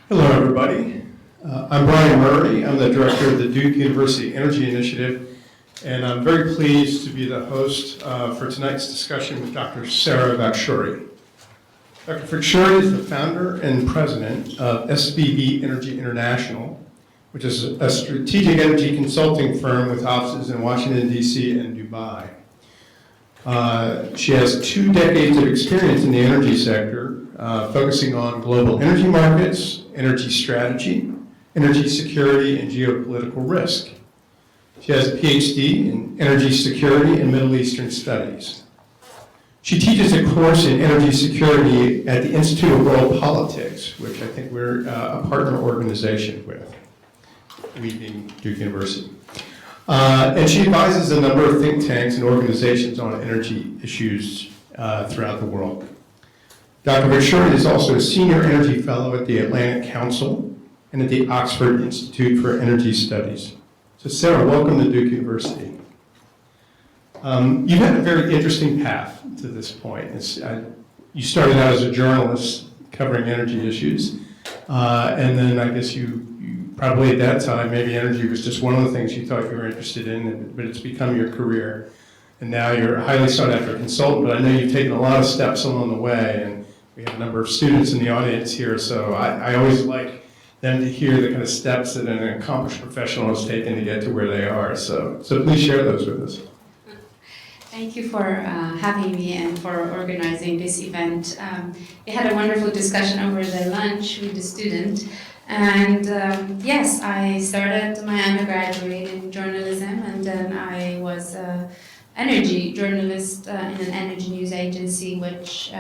Hello, everybody. I'm Brian Murray. I'm the director of the Duke University Energy Initiative, and I'm very pleased to be the host for tonight's discussion with Dr. Sara Vakhshouri. Dr. Vakhshouri is the founder and president of SVB Energy International, which is a strategic energy consulting firm with offices in Washington, D.C. and Dubai. She has 2 decades of experience in the energy sector, focusing on global energy markets, energy strategy, energy security, and geopolitical risk. She has a PhD in energy security and Middle Eastern studies. She teaches a course in energy security at the Institute of World Politics, which I think we're a partner organization with, we being Duke University. And she advises a number of think tanks and organizations on energy issues throughout the world. Dr. Vakhshouri is also a senior energy fellow at the Atlantic Council and at the Oxford Institute for Energy Studies. So Sara, welcome to Duke University. You've had a very interesting path to this point. You started out as a journalist covering energy issues, and then I guess you probably at that time, maybe energy was just one of the things you thought you were interested in, but it's become your career. And now you're a highly sought after consultant, but I know you've taken a lot of steps along the way, and we have a number of students in the audience here, so I always like them to hear the kind of steps that an accomplished professional has taken to get to where they are. So please share those with us. Thank you for having me and for organizing this event. We had a wonderful discussion over the lunch with the student. And yes, I started my undergraduate in journalism, and then I was an energy journalist in an energy news agency, which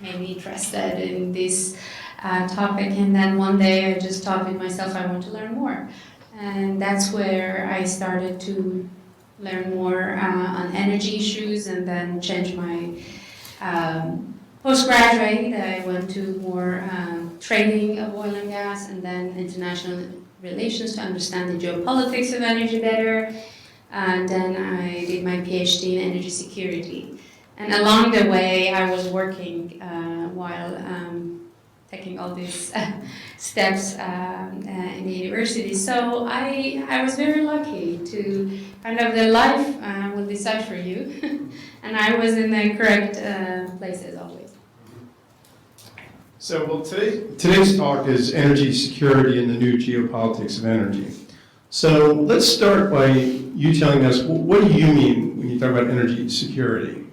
made me interested in this topic. And then one day I just thought with myself, I want to learn more. And that's where I started to learn more on energy issues, and then changed my postgraduate. I went to more trading of oil and gas, and then international relations to understand the geopolitics of energy better. And then I did my PhD in energy security. And along the way, I was working while taking all these steps in the university. So I was very lucky to kind of the life will decide for you. And I was in the correct place as always. So, well, today's talk is energy security and the new geopolitics of energy. So let's start by you telling us, what do you mean when you talk about energy security?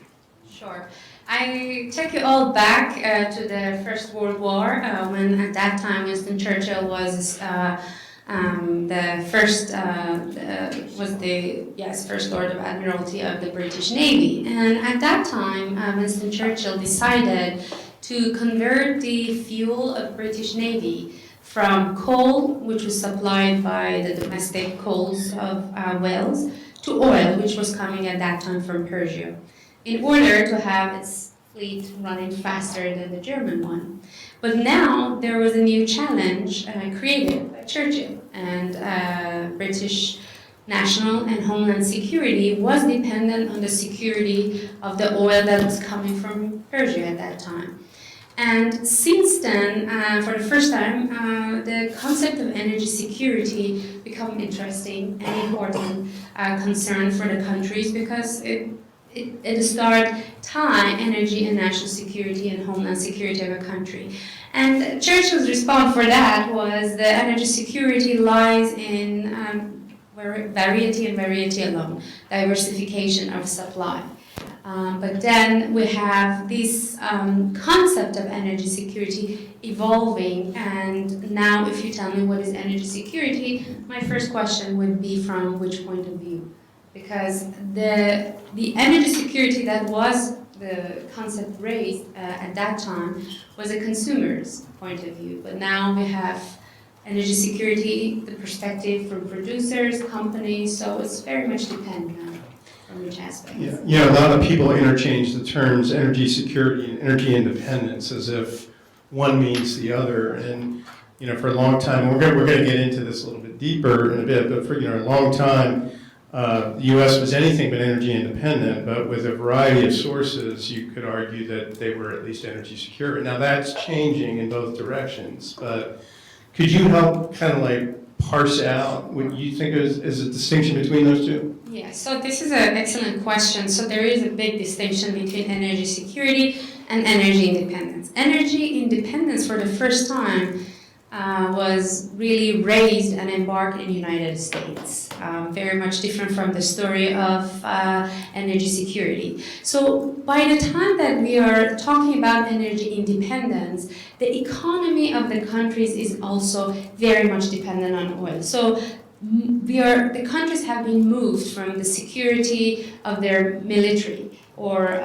Sure. I take you all back to the First World War, when at that time Winston Churchill was the First Lord of Admiralty of the British Navy. And at that time, Winston Churchill decided to convert the fuel of British Navy from coal, which was supplied by the domestic coals of Wales, to oil, which was coming at that time from Persia, in order to have its fleet running faster than the German one. But now there was a new challenge created by Churchill, and British national and homeland security was dependent on the security of the oil that was coming from Persia at that time. And since then, for the first time, the concept of energy security became interesting and important concern for the countries, because it started tie energy and national security and homeland security of a country. And Churchill's response for that was the energy security lies in variety and variety alone, diversification of supply. But then we have this concept of energy security evolving, and now if you tell me what is energy security, my first question would be from which point of view? Because the energy security that was the concept raised at that time was a consumer's point of view, but now we have energy security, the perspective from producers, companies, so it's very much dependent on which aspect. Yeah, a lot of people interchange the terms energy security and energy independence as if one means the other. And for a long time, we're going to get into this a little bit deeper in a bit, but for a long time, the U.S. was anything but energy independent, but with a variety of sources, you could argue that they were at least energy secure. Now that's changing in both directions, but could you help kind of like parse out what you think is a distinction between those two? Yeah, so this is an excellent question. So there is a big distinction between energy security and energy independence. Energy independence for the first time was really raised and embarked in the United States. Very much different from the story of energy security. So by the time that we are talking about energy independence, the economy of the countries is also very much dependent on oil. So the countries have been moved from the security of their military or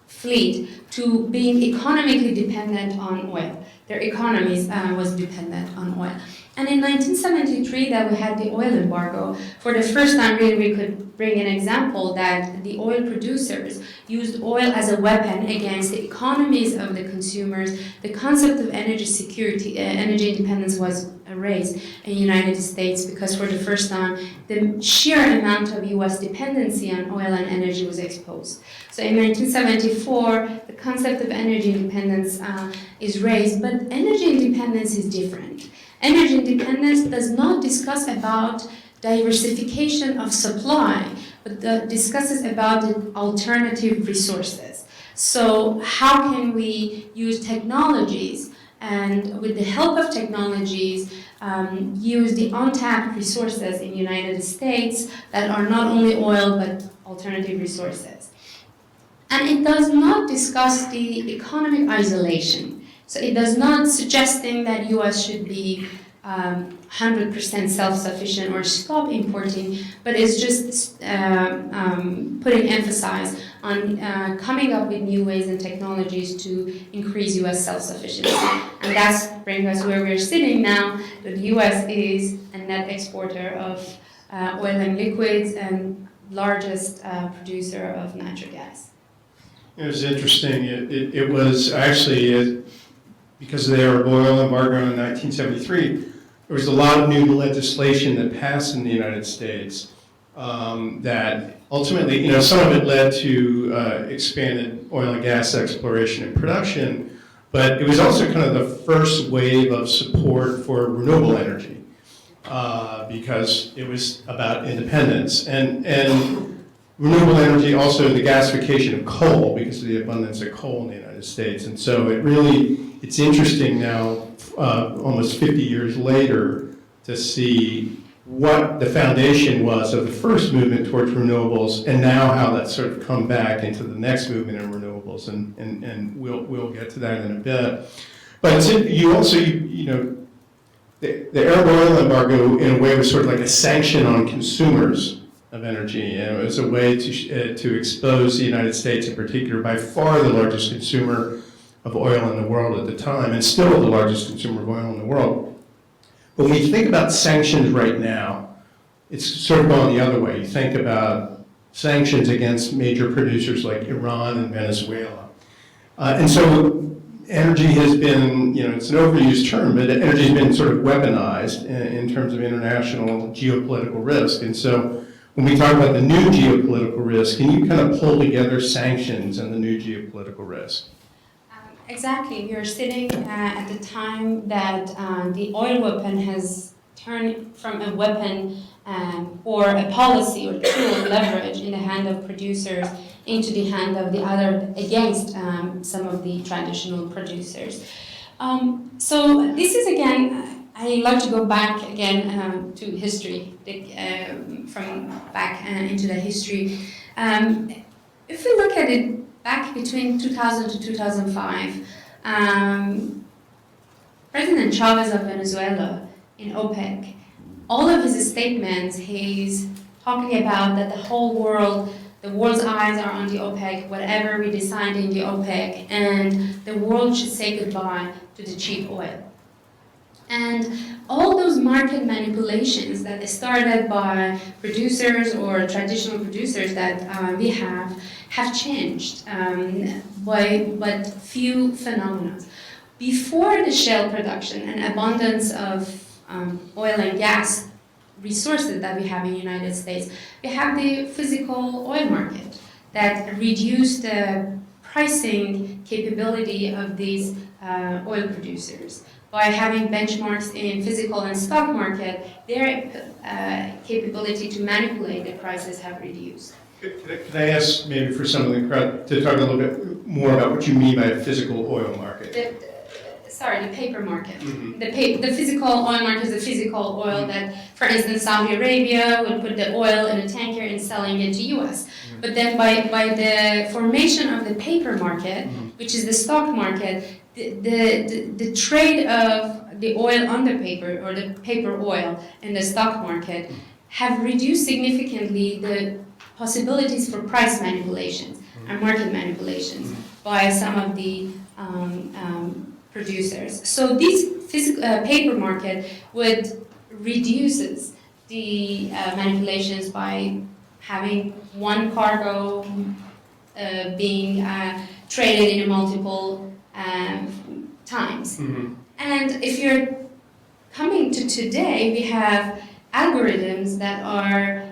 fleet to being economically dependent on oil. Their economies was dependent on oil. And in 1973, that we had the oil embargo, for the first time really we could bring an example that the oil producers used oil as a weapon against the economies of the consumers. The concept of energy security, energy independence was raised in the United States because for the first time, the sheer amount of U.S. dependency on oil and energy was exposed. So in 1974, the concept of energy independence is raised, but energy independence is different. Energy independence does not discuss about diversification of supply, but discusses about the alternative resources. So how can we use technologies and with the help of technologies use the untapped resources in the United States that are not only oil but alternative resources. And it does not discuss the economic isolation. So it does not suggesting that U.S. should be 100% self-sufficient or stop importing, but it's just putting emphasis on coming up with new ways and technologies to increase U.S. self-sufficiency. And that's bringing us where we're sitting now, that the U.S. is a net exporter of oil and liquids and largest producer of natural gas. It was interesting. It was actually, because of the Arab oil embargo in 1973, there was a lot of new legislation that passed in the United States that ultimately, some of it led to expanded oil and gas exploration and production, but it was also kind of the first wave of support for renewable energy because it was about independence. And renewable energy, also the gasification of coal because of the abundance of coal in the United States. And so it's interesting now, almost 50 years later, to see what the foundation was of the first movement towards renewables and now how that's sort of come back into the next movement in renewables. And we'll get to that in a bit. But you also, the Arab oil embargo in a way was sort of like a sanction on consumers of energy. And it was a way to expose the United States in particular, by far the largest consumer of oil in the world at the time, and still the largest consumer of oil in the world. But when you think about sanctions right now, it's sort of going the other way. You think about sanctions against major producers like Iran and Venezuela. And so energy has been, it's an overused term, but energy has been sort of weaponized in terms of international geopolitical risk. And so when we talk about the new geopolitical risk, can you kind of pull together sanctions and the new geopolitical risk? Exactly. We are sitting at the time that the oil weapon has turned from a weapon or a policy or tool leverage in the hand of producers into the hand of the other against some of the traditional producers. So this is again, I love to go back again to history, from back into the history. If we look at it back between 2000 to 2005, President Chavez of Venezuela in OPEC, all of his statements, he's talking about that the world's eyes are on the OPEC, whatever we decide in the OPEC, and the world should say goodbye to the cheap oil. And all those market manipulations that started by producers or traditional producers that we have changed by few phenomena. Before the shale production and abundance of oil and gas resources that we have in the United States. We have the physical oil market that reduced the pricing capability of these oil producers. By having benchmarks in physical and stock market, their capability to manipulate the prices have reduced. Could I ask maybe for some of the crowd to talk a little bit more about what you mean by a physical oil market? The paper market. Mm-hmm. The physical oil market is the physical oil that, for instance, Saudi Arabia would put the oil in a tanker and selling it to US. Mm-hmm. But then by the formation of the paper market, mm-hmm. which is the stock market, the trade of the oil on the paper or the paper oil in the stock market have reduced significantly the possibilities for price manipulations and market manipulations by some of the producers. So this paper market would reduces the manipulations by having one cargo being traded in multiple times. Mm-hmm. And if you're coming to today, we have algorithms that are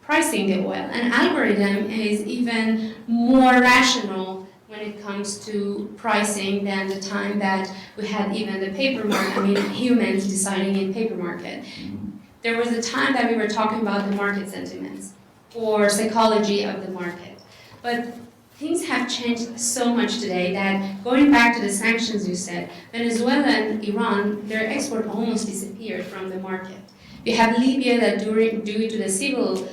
pricing the oil. An algorithm is even more rational when it comes to pricing than the time that we had even the paper market, humans deciding in paper market. There was a time that we were talking about the market sentiments or psychology of the market. But things have changed so much today that going back to the sanctions you said, Venezuela and Iran, their export almost disappeared from the market. We have Libya that due to the civil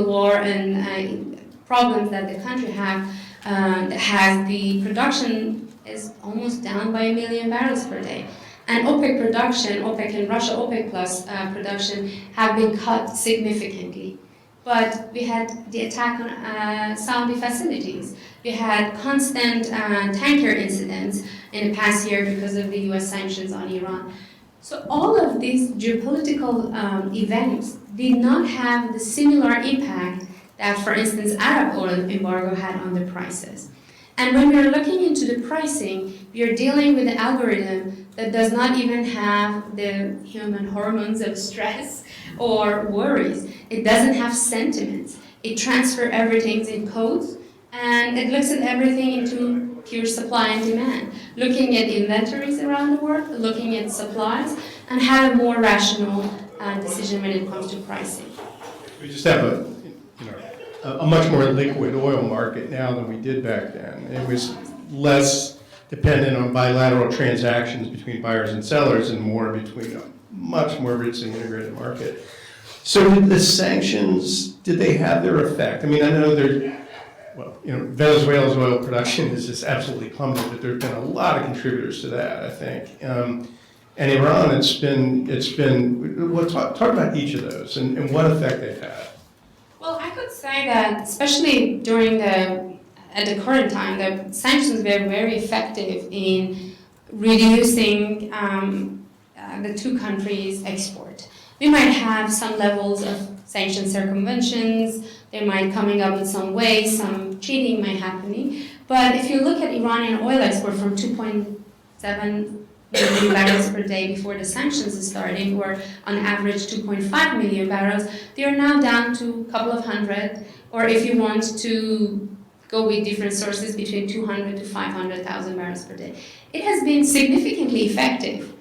war and problems that the country has the production is almost down by 1 million barrels per day. And OPEC production, OPEC and Russia, OPEC plus production have been cut significantly. But we had the attack on Saudi facilities. We had constant tanker incidents in the past year because of the U.S. sanctions on Iran. So all of these geopolitical events did not have the similar impact that, for instance, Arab oil embargo had on the prices. And when we're looking into the pricing, we are dealing with an algorithm that does not even have the human hormones of stress or worries. It doesn't have sentiments. It transfers everything in codes, and it looks at everything into pure supply and demand, looking at inventories around the world, looking at supplies, and have a more rational decision when it comes to pricing. We just have a much more liquid oil market now than we did back then. It was less dependent on bilateral transactions between buyers and sellers and more between a much more richly integrated market. So did the sanctions, did they have their effect? I know Venezuela's oil production is just absolutely plummeted, but there's been a lot of contributors to that, I think. And Iran, it's been, talk about each of those and what effect they've had. Well, I could say that, especially at the current time, the sanctions were very effective in reducing the two countries' export. We might have some levels of sanction circumventions, they might coming up in some ways, some cheating might happening, but if you look at Iranian oil export from 2.7 million barrels per day before the sanctions started, or on average 2.5 million barrels, they are now down to a couple of hundred, or if you want to go with different sources, between 200 to 500,000 barrels per day. It has been significantly effective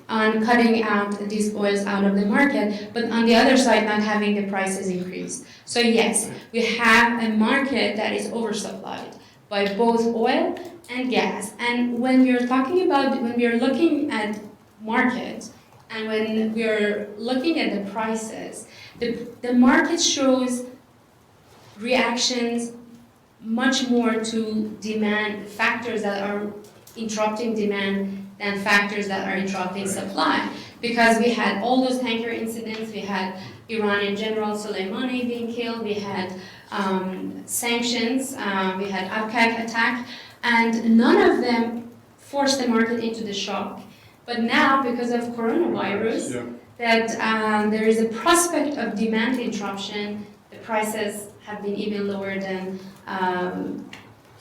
on cutting out these oils out of the market, but on the other side, not having the prices increase. So yes, we have a market that is oversupplied by both oil and gas. And when we are looking at markets, and when we are looking at the prices, the market shows reactions much more to demand factors that are interrupting demand than factors that are interrupting supply. Because we had all those tanker incidents, we had Iranian General Soleimani being killed, we had sanctions, we had Abqaiq attack, and none of them forced the market into the shock. But now, because of coronavirus, that there is a prospect of demand interruption, the prices have been even lower than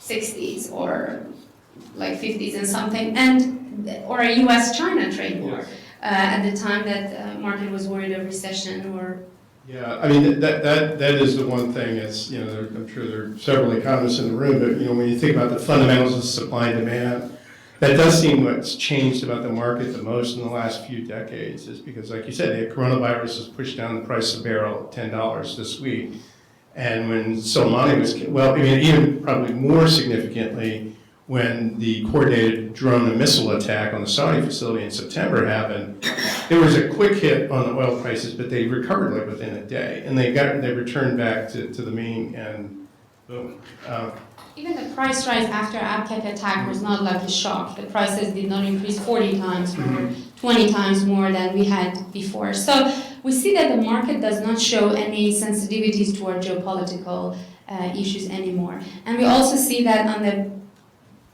60s or like 50s and something, or a U.S. China trade war. at the time that the market was worried of recession or. Yeah, I mean, that is the one thing. It's, you know, I'm sure there are several economists in the room, but, you know, when you think about the fundamentals of supply and demand, that does seem what's changed about the market the most in the last few decades, is because, like you said, the coronavirus has pushed down the price of barrel $10 this week. And when Soleimani was, well, I mean, even probably more significantly, when the coordinated drone and missile attack on the Saudi facility in September happened, there was a quick hit on the oil prices, but they recovered like within a day, and they returned back to the mean, and boom. Even the price rise after Abqaiq attack was not like a shock. The prices did not increase 40 times more, 20 times more than we had before. So we see that the market does not show any sensitivities toward geopolitical issues anymore. And we also see that on the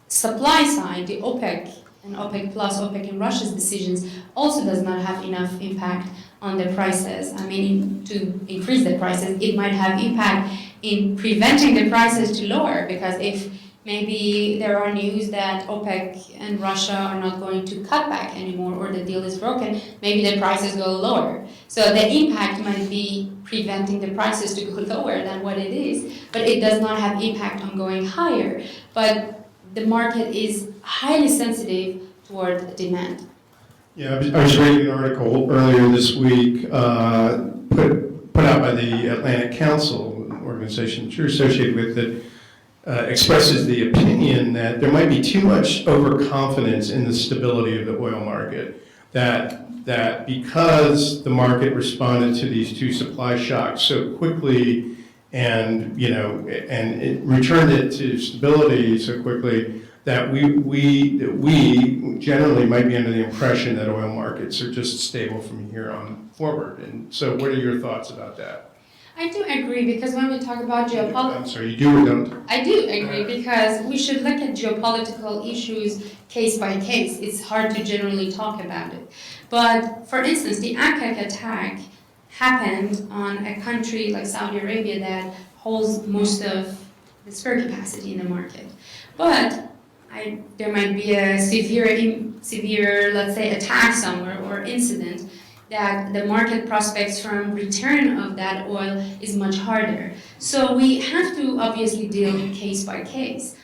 supply side, the OPEC and OPEC plus, OPEC and Russia's decisions also does not have enough impact on the prices. I mean, to increase the prices, it might have impact in preventing the prices to lower, because if maybe there are news that OPEC and Russia are not going to cut back anymore, or the deal is broken, maybe the prices go lower. So the impact might be preventing the prices to go lower than what it is, but it does not have impact on going higher. But the market is highly sensitive toward demand. Yeah, I was reading an article earlier this week put out by the Atlantic Council, an organization that you're associated with, that expresses the opinion that there might be too much overconfidence in the stability of the oil market, that because the market responded to these two supply shocks so quickly and, you know, and it returned it to stability so quickly, that we generally might be under the impression that oil markets are just stable from here on forward. And so what are your thoughts about that? I do agree, because when we talk about geopolitics... I'm sorry, you do or don't? I do agree, because we should look at geopolitical issues case by case. It's hard to generally talk about it. But, for instance, the Abqaiq attack happened on a country like Saudi Arabia that holds most of the spare capacity in the market. But there might be a severe, let's say, attack somewhere or incident that the market prospects from return of that oil is much harder. So we have to obviously deal case by case.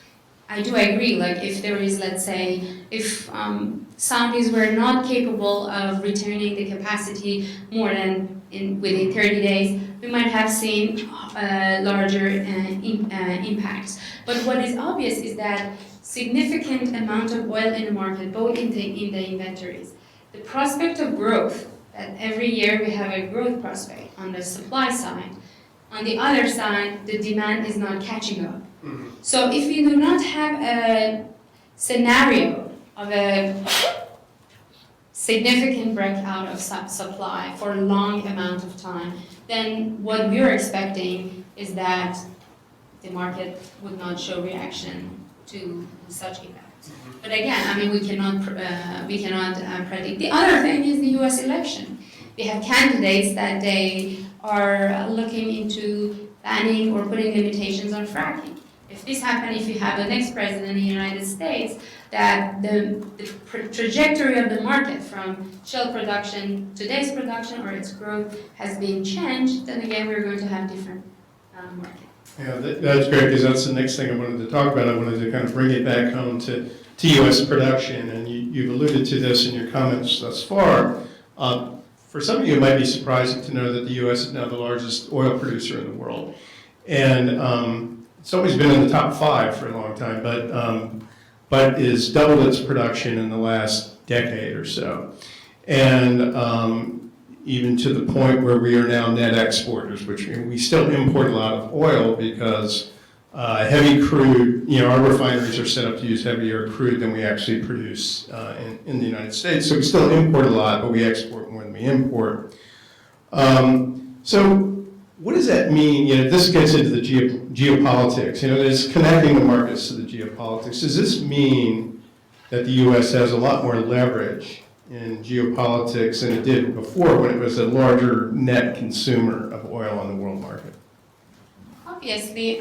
I do agree, like if there is, let's say, if Saudis were not capable of returning the capacity more than within 30 days, we might have seen larger impacts. But what is obvious is that significant amount of oil in the market, both in the inventories, the prospect of growth, that every year we have a growth prospect on the supply side. On the other side, the demand is not catching up. Mm-hmm. So if we do not have a scenario of a significant breakout of supply for a long amount of time, then what we're expecting is that the market would not show reaction to such events. But again, I mean, we cannot predict. The other thing is the U.S. election. We have candidates that they are looking into banning or putting limitations on fracking. If this happens, if you have the next president in the United States, that the trajectory of the market from shale production, today's production, or its growth has been changed, then again, we're going to have different market. Yeah, that's great, because that's the next thing I wanted to talk about. I wanted to kind of bring it back home to U.S. production, and you've alluded to this in your comments thus far. For some of you, it might be surprising to know that the U.S. is now the largest oil producer in the world. And it's always been in the top 5 for a long time, but is doubled its production in the last decade or so. And even to the point where we are now net exporters, which we still import a lot of oil because heavy crude, you know, our refineries are set up to use heavier crude than we actually produce in the United States. So we still import a lot, but we export more than we import. So what does that mean? You know, this gets into the geopolitics. You know, it's connecting the markets to the geopolitics. Does this mean that the U.S. has a lot more leverage in geopolitics than it did before, when it was a larger net consumer of oil on the world market? Obviously,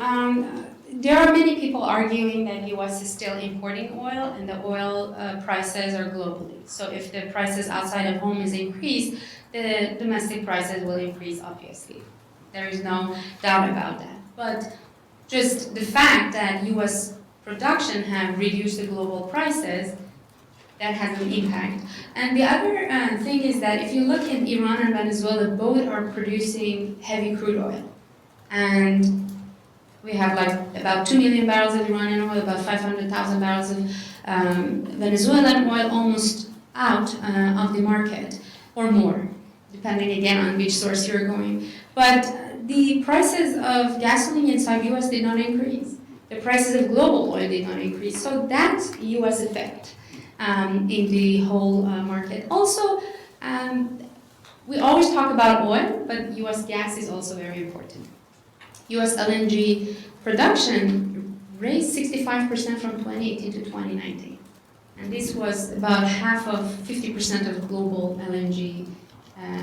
there are many people arguing that U.S. is still importing oil and the oil prices are globally. So if the prices outside of home is increased, the domestic prices will increase, obviously. There is no doubt about that. But just the fact that U.S. production have reduced the global prices, that has an impact. And the other thing is that if you look at Iran and Venezuela, both are producing heavy crude oil. And we have like about 2 million barrels of Iranian oil, about 500,000 barrels of Venezuelan oil almost out of the market, or more, depending again on which source you're going. But the prices of gasoline inside US did not increase. The prices of global oil did not increase. So that's US effect in the whole market. Also, we always talk about oil, but US gas is also very important. US LNG production raised 65% from 2018 to 2019. And this was about half of 50% of global LNG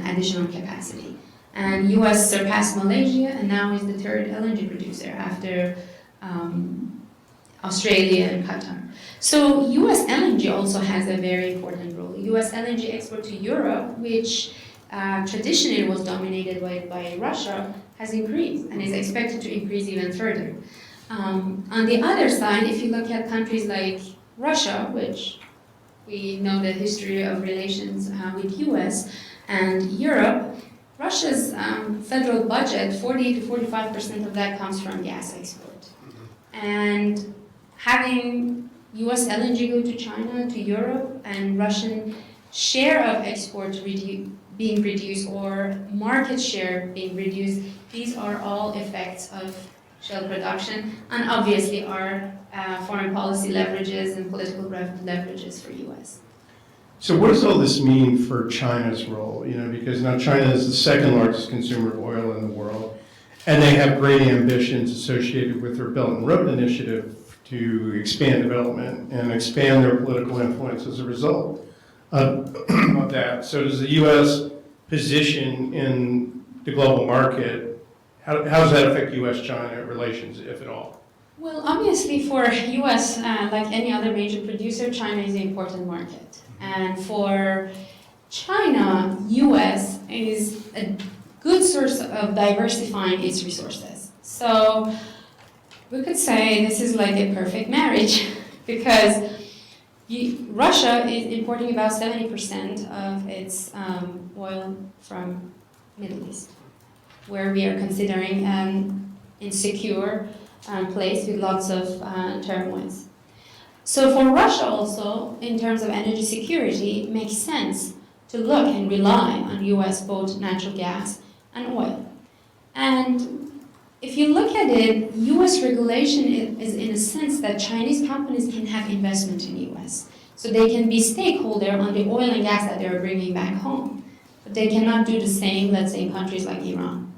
additional capacity. And US surpassed Malaysia and now is the third LNG producer after Australia and Qatar. So US LNG also has a very important role. US LNG export to Europe, which traditionally was dominated by Russia, has increased and is expected to increase even further. On the other side, if you look at countries like Russia, which we know the history of relations with US and Europe, Russia's federal budget, 40 to 45% of that comes from gas export. And having US LNG go to China, to Europe, and Russian share of exports being reduced or market share being reduced, these are all effects of shale production and obviously are foreign policy leverages and political leverages for US. So what does all this mean for China's role? Because now China is the second largest consumer of oil in the world, and they have great ambitions associated with their Belt and Road Initiative to expand development and expand their political influence as a result of that. So does the U.S. position in the global market, how does that affect U.S.-China relations, if at all? Well, obviously for U.S., like any other major producer, China is an important market. And for China, U.S. is a good source of diversifying its resources. So we could say this is like a perfect marriage because Russia is importing about 70% of its oil from Middle East, where we are considering an insecure place with lots of turmoils. So for Russia also, in terms of energy security, it makes sense to look and rely on US both natural gas and oil. And if you look at it, US regulation is in a sense that Chinese companies can have investment in US. So they can be stakeholder on the oil and gas that they're bringing back home. But they cannot do the same, let's say, in countries like Iran.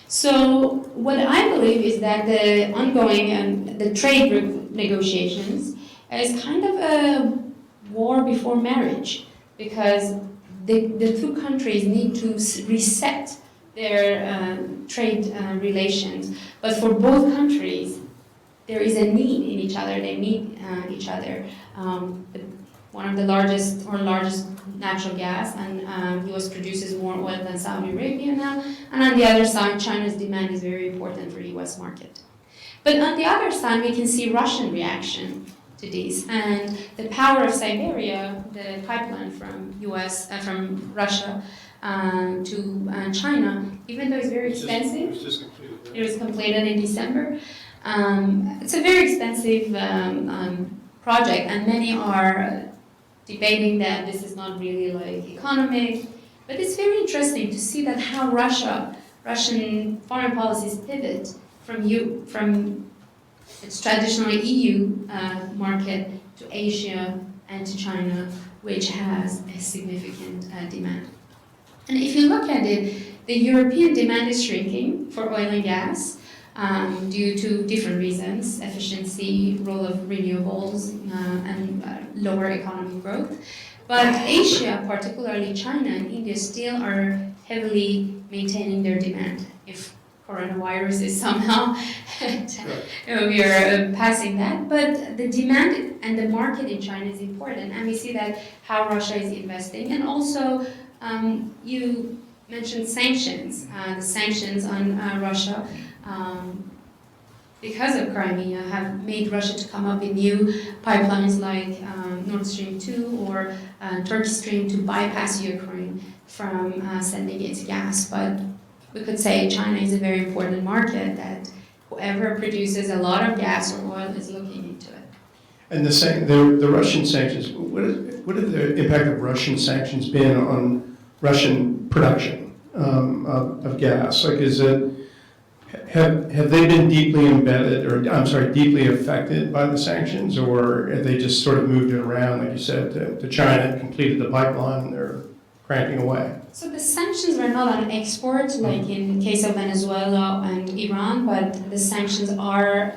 So what I believe is that the ongoing the trade negotiations is kind of a war before marriage, because the two countries need to reset their trade relations. But for both countries, there is a need in each other. They need each other. One of the largest natural gas, and US produces more oil than Saudi Arabia now. And on the other side, China's demand is very important for the US market. But on the other side, we can see Russian reaction to these, and the power of Siberia, the pipeline from Russia to China, even though it's very expensive. It was completed in December. It's a very expensive project, and many are debating that this is not really like economic, but it's very interesting to see that how Russian foreign policies pivot from its traditional EU market to Asia and to China, which has a significant demand. And if you look at it, the European demand is shrinking for oil and gas due to different reasons: efficiency, role of renewables, and lower economic growth. But Asia, particularly China and India, still are heavily maintaining their demand. If coronavirus is somehow we are passing that, but the demand and the market in China is important, and we see that how Russia is investing, and also you mentioned sanctions. The sanctions on Russia because of Crimea have made Russia to come up with new pipelines like Nord Stream 2 or Turkey Stream to bypass Ukraine from sending its gas. But we could say China is a very important market that whoever produces a lot of gas or oil is looking into it. And the Russian sanctions, what have the impact of Russian sanctions been on Russian production of gas? Like, have they been deeply embedded, or I'm sorry, deeply affected by the sanctions, or have they just sort of moved it around, like you said, to China, completed the pipeline, and they're cranking away? So the sanctions were not on export, like in the case of Venezuela and Iran, but the sanctions are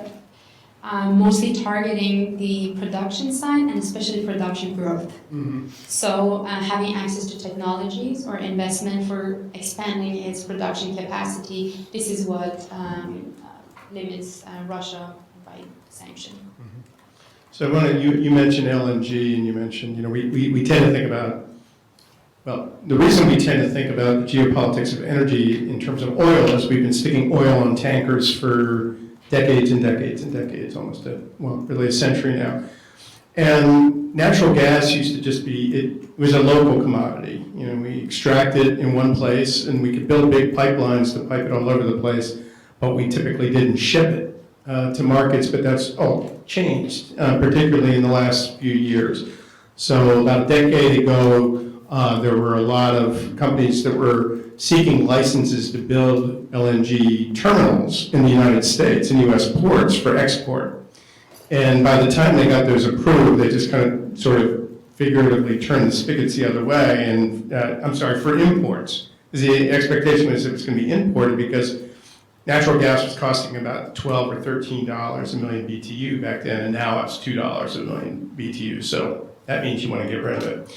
mostly targeting the production side and especially production growth. Mm-hmm. So having access to technologies or investment for expanding its production capacity, this is what limits Russia by sanction. Mm-hmm. So you mentioned LNG, and you mentioned, we tend to think about, well, the reason we tend to think about the geopolitics of energy in terms of oil is we've been sticking oil on tankers for decades and decades and decades, almost really a century now. And natural gas used to just be, it was a local commodity. We extract it in one place, and we could build big pipelines to pipe it all over the place, but we typically didn't ship it to markets, but that's all changed, particularly in the last few years. So about a decade ago, there were a lot of companies that were seeking licenses to build LNG terminals in the United States and U.S. ports for export. And by the time they got those approved, they just kind of sort of figuratively turned the spigots the other way, and for imports. The expectation was it was going to be imported because natural gas was costing about $12 or $13 a million BTU back then, and now it's $2 a million BTU. So that means you want to get rid of it.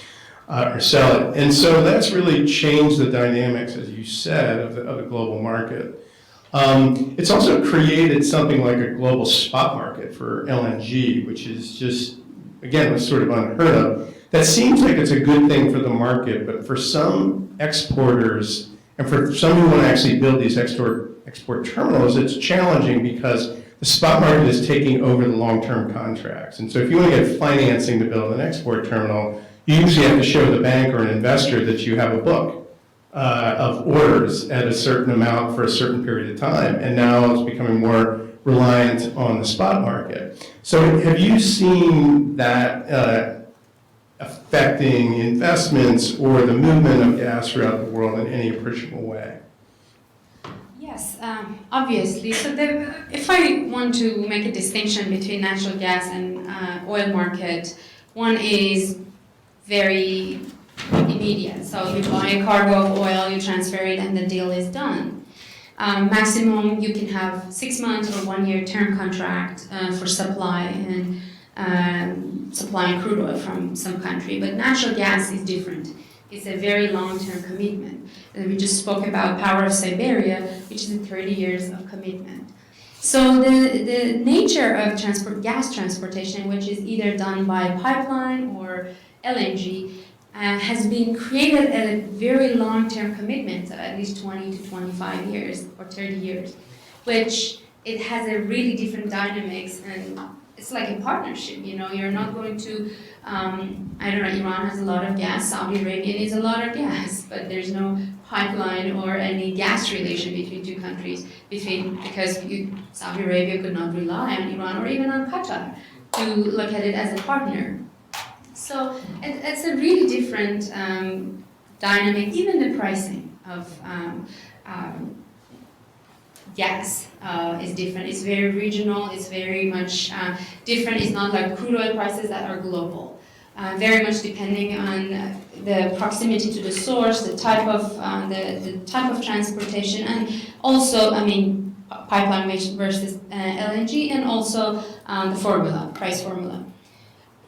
Or sell it. And so that's really changed the dynamics, as you said, of the global market. It's also created something like a global spot market for LNG, which is just, again, was sort of unheard of. That seems like it's a good thing for the market, but for some exporters, and for some who want to actually build these export terminals, it's challenging because the spot market is taking over the long-term contracts. And so if you want to get financing to build an export terminal, you usually have to show the bank or an investor that you have a book of orders at a certain amount for a certain period of time, and now it's becoming more reliant on the spot market. So have you seen that affecting investments or the movement of gas throughout the world in any appreciable way? Yes, obviously. So if I want to make a distinction between natural gas and oil market, one is very immediate. So you buy a cargo of oil, you transfer it, and the deal is done. Maximum, you can have 6 months or 1 year term contract for supply and supplying crude oil from some country. But natural gas is different. It's a very long-term commitment. And we just spoke about Power of Siberia, which is 30 years of commitment. So the nature of gas transportation, which is either done by pipeline or LNG, has been created at a very long-term commitment of at least 20 to 25 years or 30 years, which it has a really different dynamics, and it's like a partnership. You're not going to, Iran has a lot of gas, Saudi Arabia needs a lot of gas, but there's no pipeline or any gas relation between two countries because Saudi Arabia could not rely on Iran or even on Qatar to look at it as a partner. So it's a really different dynamic. Even the pricing of gas is different. It's very regional. It's very much different. It's not like crude oil prices that are global. Very much depending on the proximity to the source, the type of transportation, and also, pipeline versus LNG, and also the price formula.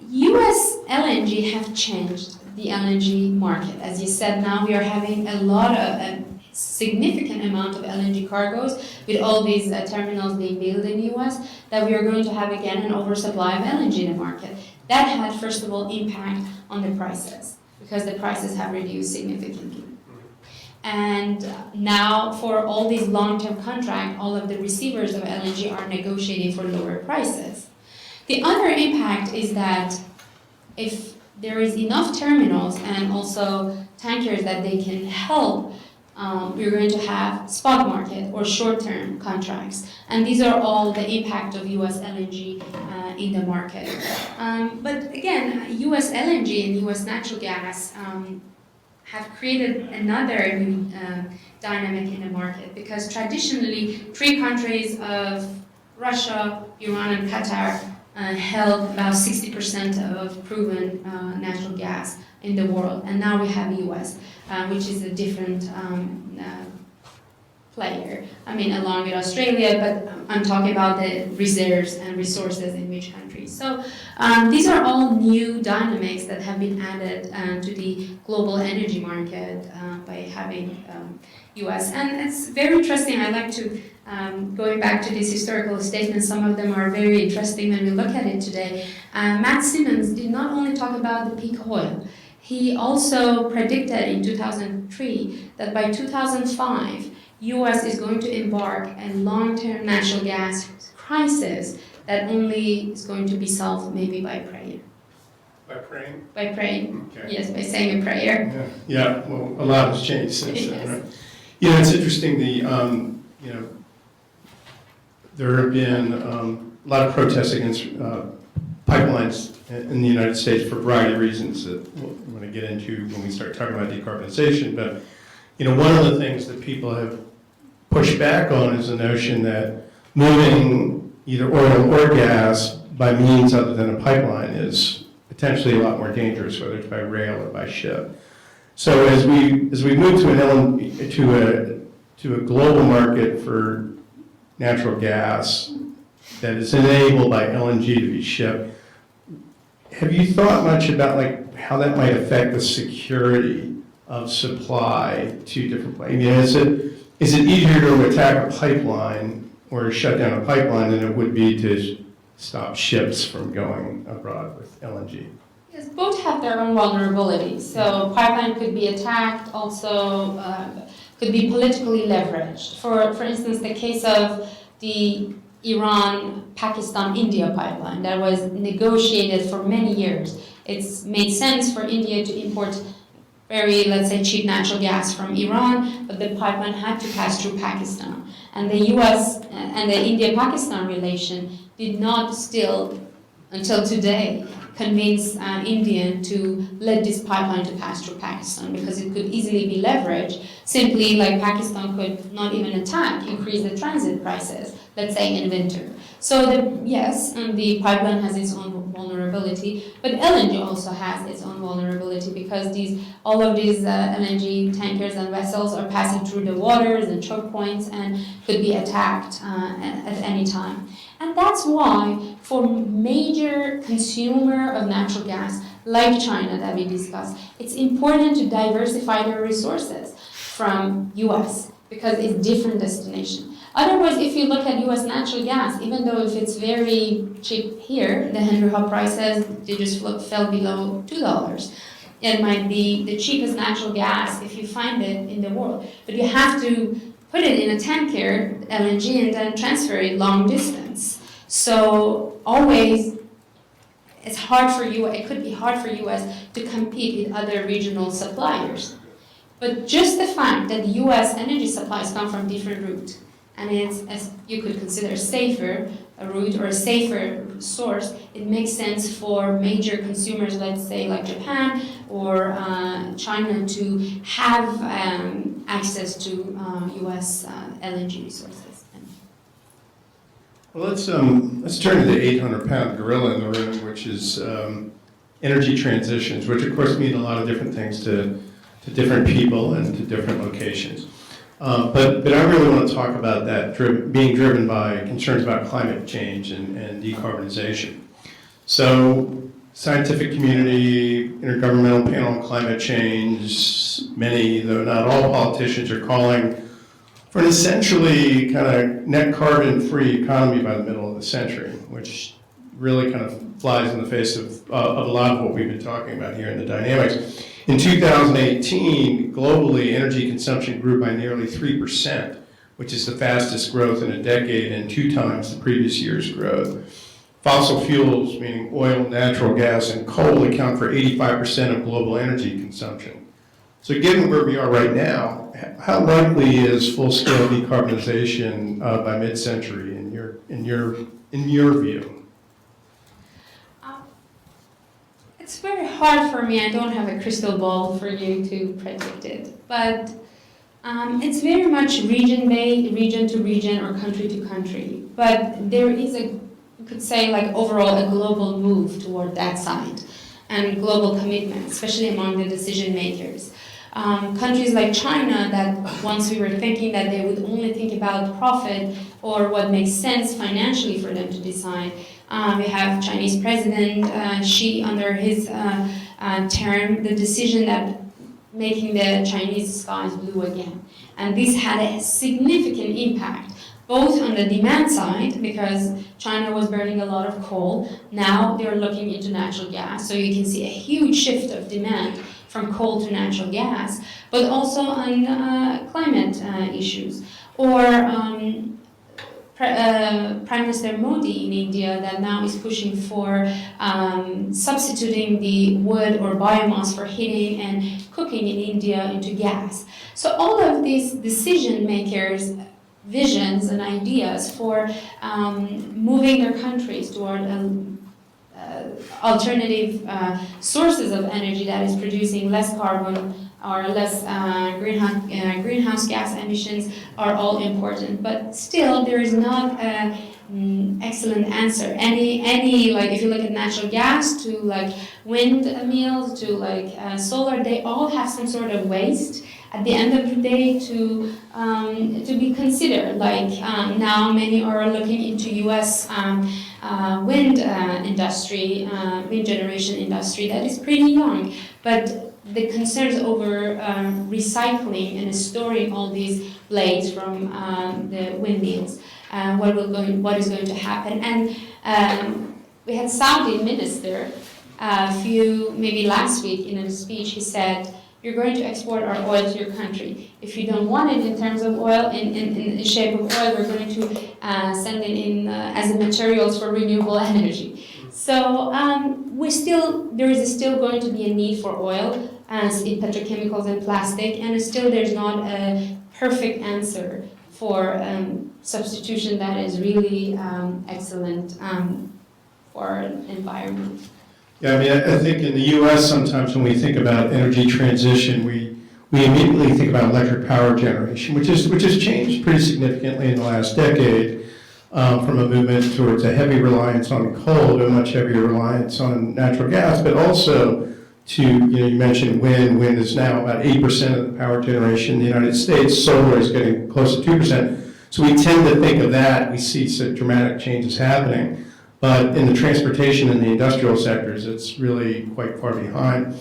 U.S. LNG have changed the LNG market. As you said, now we are having a lot of significant amount of LNG cargoes with all these terminals being built in the US, that we are going to have again an oversupply of LNG in the market. That had, first of all, impact on the prices because the prices have reduced significantly. And now for all these long-term contracts, all of the receivers of LNG are negotiating for lower prices. The other impact is that if there is enough terminals and also tankers that they can help, we're going to have spot market or short-term contracts. And these are all the impact of US LNG in the market. But again, US LNG and US natural gas have created another dynamic in the market because traditionally 3 countries of Russia, Iran, and Qatar held about 60% of proven natural gas in the world, and now we have US, which is a different player. I mean, along with Australia, but I'm talking about the reserves and resources in which countries. So these are all new dynamics that have been added to the global energy market by having US. And it's very interesting. I like to, going back to these historical statements, some of them are very interesting when we look at it today. Matt Simmons did not only talk about the peak oil, he also predicted in 2003 that by 2005, US is going to embark a long-term natural gas crisis that only is going to be solved maybe by prayer. By praying? By praying, Okay. yes, by saying a prayer. Yeah, well, a lot has changed since then, Yes. right? You know, it's interesting, there have been a lot of protests against pipelines in the United States for a variety of reasons that we're going to get into when we start talking about decarbonization. But, one of the things that people have pushed back on is the notion that moving either oil or gas by means other than a pipeline is potentially a lot more dangerous, whether it's by rail or by ship. So as we move to a global market for natural gas that is enabled by LNG to be shipped, have you thought much about how that might affect the security of supply to different places? I mean, is it easier to attack a pipeline or to shut down a pipeline than it would be to stop ships from going abroad with LNG? Yes, both have their own vulnerabilities. So pipeline could be attacked, also could be politically leveraged. For instance, the case of the Iran-Pakistan-India pipeline that was negotiated for many years. It's made sense for India to import very, let's say, cheap natural gas from Iran, but the pipeline had to pass through Pakistan. And the US and the India-Pakistan relation did not still, until today, convince India to let this pipeline to pass through Pakistan because it could easily be leveraged. Simply, like Pakistan could not even increase the transit prices, let's say in winter. So the pipeline has its own vulnerability, but LNG also has its own vulnerability because all of these LNG tankers and vessels are passing through the waters and choke points and could be attacked at any time. And that's why for major consumer of natural gas, like China that we discussed, it's important to diversify their resources from US because it's different destination. Otherwise, if you look at US natural gas, even though if it's very cheap here, the Henry Hub prices, they just fell below $2. It might be the cheapest natural gas if you find it in the world, but you have to put it in a tanker, LNG, and then transfer it long distance. So always, it could be hard for US to compete with other regional suppliers. But just the fact that US energy supplies come from different routes, and it's, as you could consider, safer a route or a safer source, it makes sense for major consumers, let's say like Japan or China, to have access to US LNG resources. Well, let's turn to the 800-pound gorilla in the room, which is energy transitions, which of course mean a lot of different things to different people and to different locations. But I really want to talk about that being driven by concerns about climate change and decarbonization. So scientific community, Intergovernmental Panel on Climate Change, many, though not all politicians, are calling for an essentially kind of net carbon-free economy by the middle of the century, which really kind of flies in the face of a lot of what we've been talking about here in the dynamics. In 2018, globally, energy consumption grew by nearly 3%, which is the fastest growth in a decade and 2 times the previous year's growth. Fossil fuels, meaning oil, natural gas, and coal, account for 85% of global energy consumption. So given where we are right now, how likely is full-scale decarbonization by mid-century in your view? It's very hard for me. I don't have a crystal ball for you to predict it, but it's very much region-based, region to region or country to country. But there is you could say, like overall, a global move toward that side and global commitment, especially among the decision makers. Countries like China, that once we were thinking that they would only think about profit or what makes sense financially for them to decide. We have Chinese President Xi under his term, the decision that making the Chinese skies blue again. And this had a significant impact both on the demand side, because China was burning a lot of coal. Now they're looking into natural gas. So you can see a huge shift of demand from coal to natural gas, but also on climate issues. Or Prime Minister Modi in India that now is pushing for substituting the wood or biomass for heating and cooking in India into gas. So all of these decision makers' visions and ideas for moving their countries toward alternative sources of energy that is producing less carbon or less greenhouse gas emissions are all important. But still, there is not an excellent answer. Any like if you look at natural gas to like windmills to like solar, they all have some sort of waste at the end of the day to be considered. Like now many are looking into U.S. Wind industry, wind generation industry that is pretty young, but the concerns over recycling and storing all these blades from the windmills, what is going to happen. And we had Saudi minister maybe last week in a speech, he said, you're going to export our oil to your country. If you don't want it in terms of oil, in the shape of oil, we're going to send it in as materials for renewable energy. So there is still going to be a need for oil as in petrochemicals and plastic, and still there's not a perfect answer for substitution that is really excellent for environment. Yeah, I mean, I think in the U.S. sometimes when we think about energy transition, we immediately think about electric power generation, which has changed pretty significantly in the last decade, from a movement towards a heavy reliance on coal to a much heavier reliance on natural gas, but also to, you mentioned wind. Wind is now about 8% of the power generation in the United States. Solar is getting close to 2%. So we tend to think of that. We see some dramatic changes happening. But in the transportation and the industrial sectors, it's really quite far behind.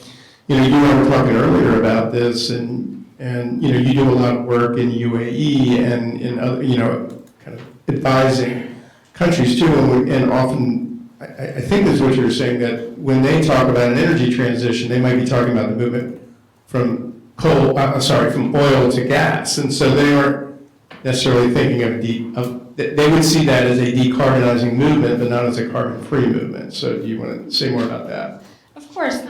You and I were talking earlier about this, and you do a lot of work in UAE and in other, kind of advising countries too, and often, I think that's what you're saying, that when they talk about an energy transition, they might be talking about the movement from from oil to gas, and so they aren't necessarily thinking they would see that as a decarbonizing movement, but not as a carbon-free movement. So do you want to say more about that? Of course.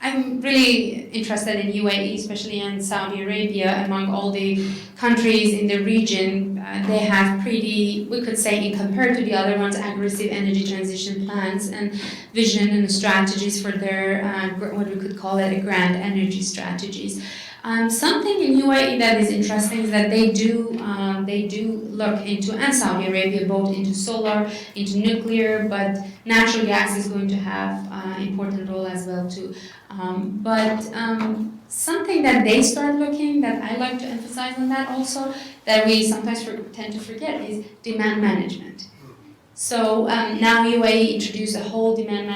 I'm really interested in UAE, especially in Saudi Arabia. Among all the countries in the region, they have we could say, compared to the other ones, aggressive energy transition plans and vision and strategies for their, what we could call it, a grand energy strategies. Something in UAE that is interesting is that they do look into, and Saudi Arabia, both into solar, into nuclear, but natural gas is going to have an important role as well too. But something that they start looking, that I like to emphasize on that also, that we sometimes tend to forget, is demand management. So now UAE introduced a whole demand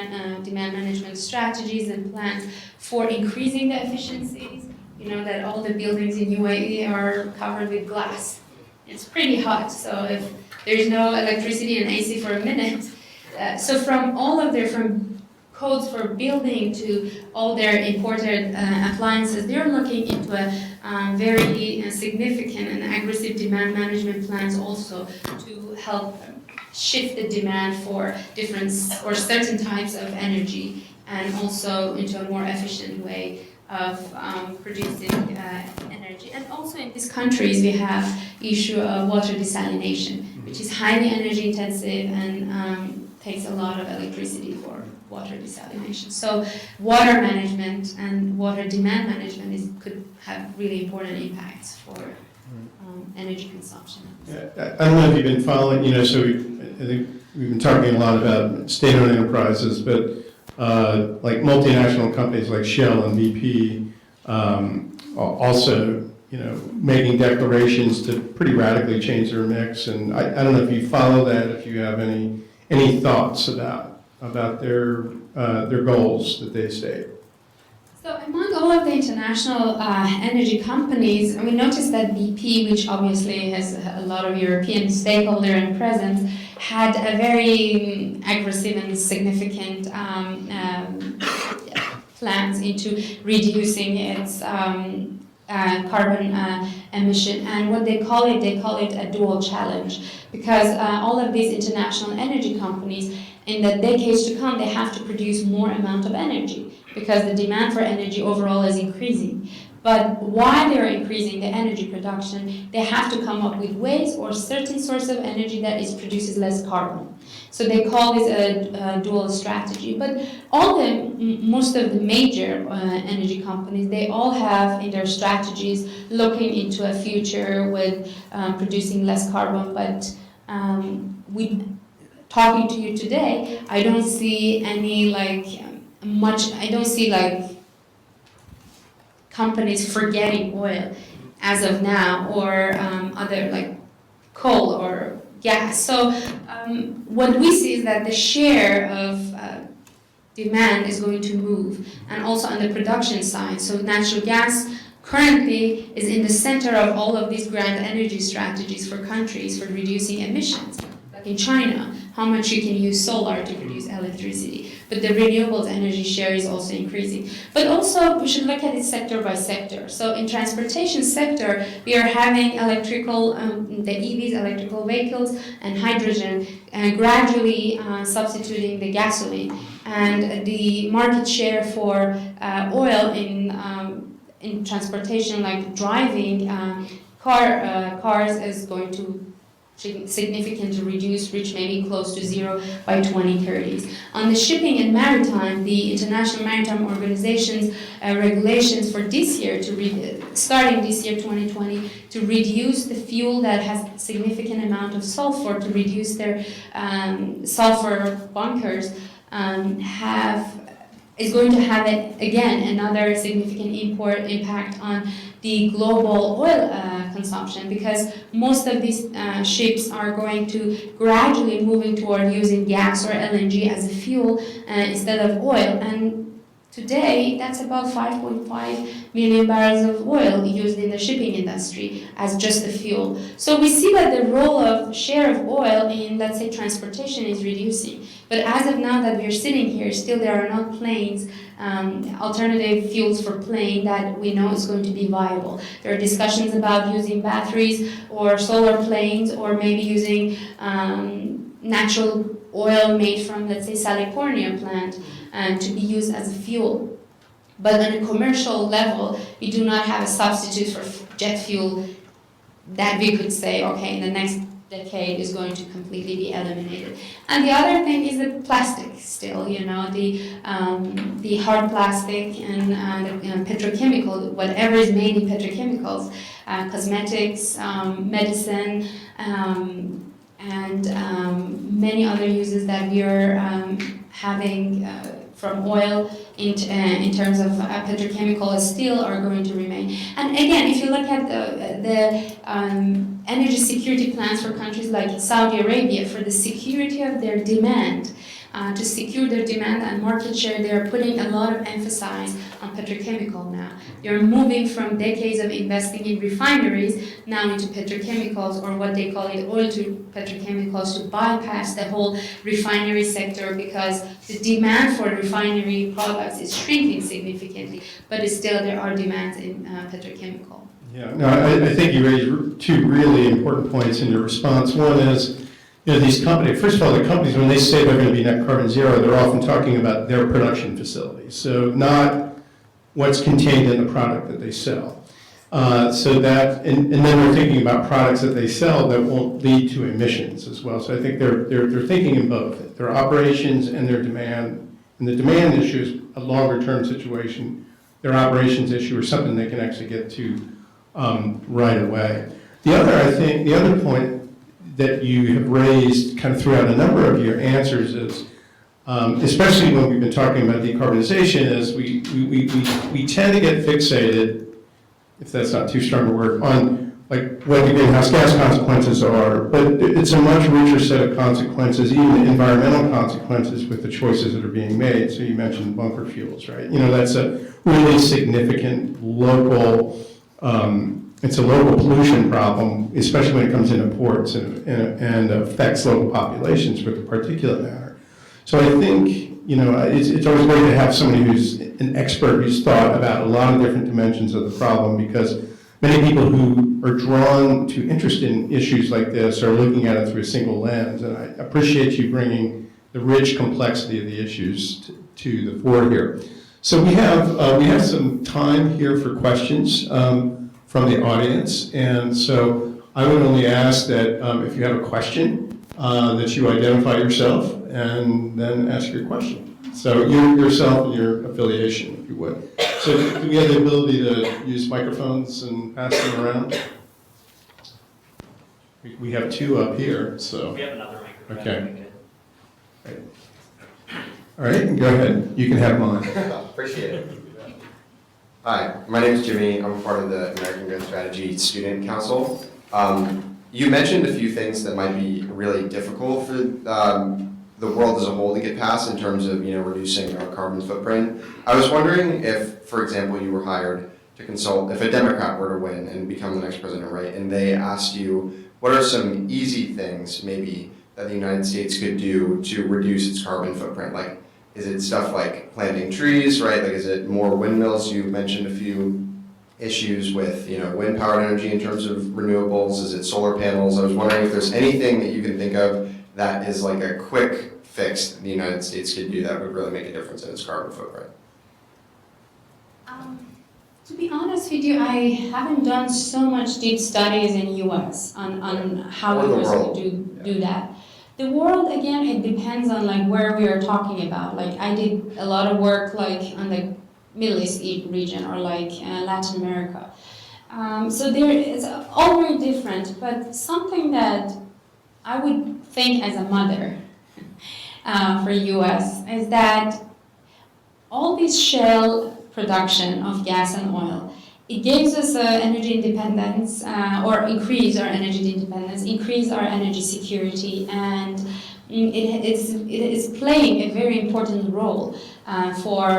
management strategies and plans for increasing the efficiencies. You know that all the buildings in UAE are covered with glass. It's pretty hot, so if there's no electricity and AC for a minute, so from codes for building to all their imported appliances, they're looking into a very significant and aggressive demand management plans also to help shift the demand for different or certain types of energy and also into a more efficient way of producing energy. And also in these countries we have issue of water desalination, which is highly energy intensive and takes a lot of electricity for water desalination. So water management and water demand management could have really important impacts for energy consumption. Yeah, I don't know if you've been following, so I think we've been talking a lot about state-owned enterprises, but like multinational companies like Shell and BP also, making declarations to pretty radically change their mix. And I don't know if you follow that, if you have any thoughts about their goals that they state. So among all of the international energy companies, we noticed that BP, which obviously has a lot of European stakeholder and presence, had a very aggressive and significant plans into reducing its carbon emission. And what they call it a dual challenge, because all of these international energy companies, in the decades to come, they have to produce more amount of energy because the demand for energy overall is increasing. But while they're increasing the energy production, they have to come up with ways or certain source of energy that produces less carbon. So they call this a dual strategy. But most of the major energy companies, they all have in their strategies looking into a future with producing less carbon. But talking to you today, I don't see any I don't see companies forgetting oil as of now, or other like coal or gas. So what we see is that the share of demand is going to move, and also on the production side. So natural gas currently is in the center of all of these grand energy strategies for countries for reducing emissions. Like in China, how much you can use solar to produce electricity. But the renewables energy share is also increasing. But also we should look at it sector by sector. So in transportation sector, we are having electrical, the EVs, electrical vehicles, and hydrogen, gradually substituting the gasoline. And the market share for oil in transportation, like driving cars, is going to significantly reduce, reach maybe close to zero by 2030s. On the shipping and maritime, the International Maritime Organization's regulations for this year, starting this year 2020, to reduce the fuel that has significant amount of sulfur, to reduce their sulfur bunkers, is going to have again another significant impact on the global oil consumption, because most of these ships are going to gradually moving toward using gas or LNG as a fuel instead of oil. And today, that's about 5.5 million barrels of oil used in the shipping industry as just a fuel. So we see that the role of share of oil in, let's say, transportation is reducing. But as of now that we're sitting here, still there are not planes, alternative fuels for plane that we know is going to be viable. There are discussions about using batteries or solar planes, or maybe using natural oil made from, let's say, California plant to be used as a fuel. But on a commercial level, we do not have a substitute for jet fuel that we could say, okay, in the next decade is going to completely be eliminated. And the other thing is the plastic still, the hard plastic and the petrochemical, whatever is made in petrochemicals, cosmetics, medicine, and many other uses that we are having from oil in terms of petrochemical steel are going to remain. And again, if you look at the energy security plans for countries like Saudi Arabia, for the security of their demand, to secure their demand and market share, they are putting a lot of emphasis on petrochemical now. They're moving from decades of investing in refineries now into petrochemicals, or what they call it, oil to petrochemicals, to bypass the whole refinery sector, because the demand for refinery products is shrinking significantly, but still there are demands in petrochemical. Yeah, no, I think you raised two really important points in your response. One is, these companies, first of all, the companies, when they say they're going to be net carbon zero, they're often talking about their production facilities. So not what's contained in the product that they sell. So that, and then they're thinking about products that they sell that won't lead to emissions as well. So I think they're thinking in both their operations and their demand. And the demand issue is a longer term situation. Their operations issue is something they can actually get to right away. The other point that you have raised kind of throughout a number of your answers is, especially when we've been talking about decarbonization, is we tend to get fixated, if that's not too strong a word, on like what the greenhouse gas consequences are, but it's a much richer set of consequences, even environmental consequences with the choices that are being made. So you mentioned bunker fuels, right? That's a really significant local, it's a local pollution problem, especially when it comes into ports and affects local populations with the particulate matter. So I think, it's always great to have somebody who's an expert who's thought about a lot of different dimensions of the problem, because many people who are drawn to interest in issues like this are looking at it through a single lens. And I appreciate you bringing the rich complexity of the issues to the fore here. So we have some time here for questions from the audience, and so I would only ask that if you have a question, that you identify yourself and then ask your question. So yourself and your affiliation, if you would. So do we have the ability to use microphones and pass them around? We have two up here, so. We have another microphone. Okay. Right. All right, go ahead. You can have mine. Appreciate it. Hi, my name is Jimmy. I'm part of the American Growth Strategy Student Council. You mentioned a few things that might be really difficult for the world as a whole to get past in terms of reducing our carbon footprint. I was wondering if, for example, you were hired to consult, if a Democrat were to win and become the next president, right, and they asked you what are some easy things maybe that the United States could do to reduce its carbon footprint? Like, is it stuff like planting trees, right? Like, is it more windmills? You mentioned a few issues with, wind powered energy in terms of renewables. Is it solar panels? I was wondering if there's anything that you can think of that is like a quick fix that the United States could do that would really make a difference in its carbon footprint. To be honest with you, I haven't done so much deep studies in U.S. on how we want to do that. The world, again, it depends on like where we are talking about. Like I did a lot of work like on the Middle East region or like Latin America. So there is all very different, but something that I would think as a mother for U.S. is that all this shale production of gas and oil, it gives us energy independence or increase our energy independence, increase our energy security, and it is playing a very important role for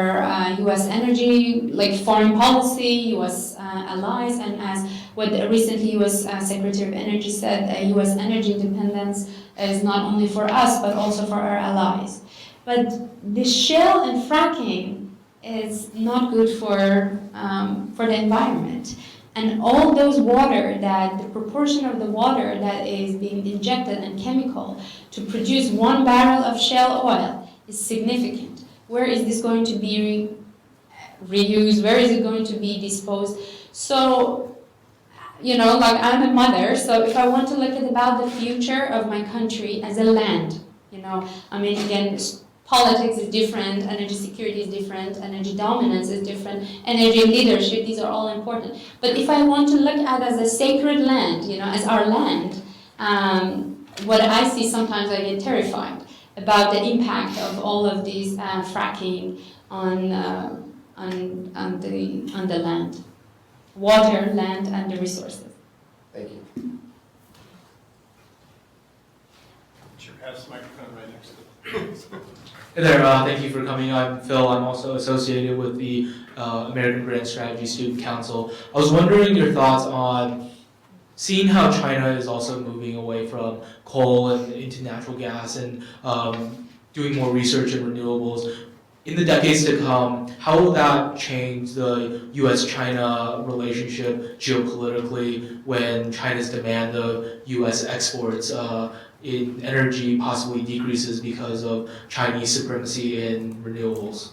U.S. energy, like foreign policy, U.S. allies, and as what recently U.S. Secretary of Energy said, U.S. energy independence is not only for us but also for our allies. But the shale and fracking is not good for the environment. And all those water, that the proportion of the water that is being injected and chemical to produce 1 barrel of shale oil is significant. Where is this going to be reused? Where is it going to be disposed? So, like I'm a mother, so if I want to look at about the future of my country as a land, again, politics is different, energy security is different, energy dominance is different, energy leadership, these are all important. But if I want to look at it as a sacred land, as our land, what I see sometimes I get terrified. about the impact of all of these fracking on the land, water, land, and the resources. Thank you. Should pass the microphone right next to it. Hey there, thank you for coming. I'm Phil. I'm also associated with the American Grand Strategy Student Council. I was wondering your thoughts on seeing how China is also moving away from coal and into natural gas and doing more research in renewables. In the decades to come, how will that change the U.S.-China relationship geopolitically when China's demand of U.S. exports in energy possibly decreases because of Chinese supremacy in renewables?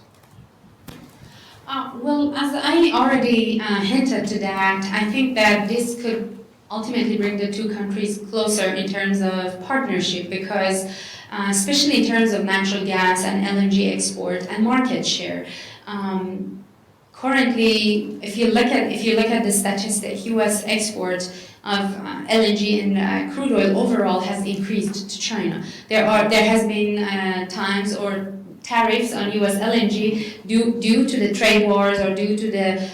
Well, as I already hinted to that, I think that this could ultimately bring the two countries closer in terms of partnership because especially in terms of natural gas and LNG export and market share. Currently, if you look at the statistic, U.S. export of LNG and crude oil overall has increased to China. There has been times or tariffs on U.S. LNG due to the trade wars or due to the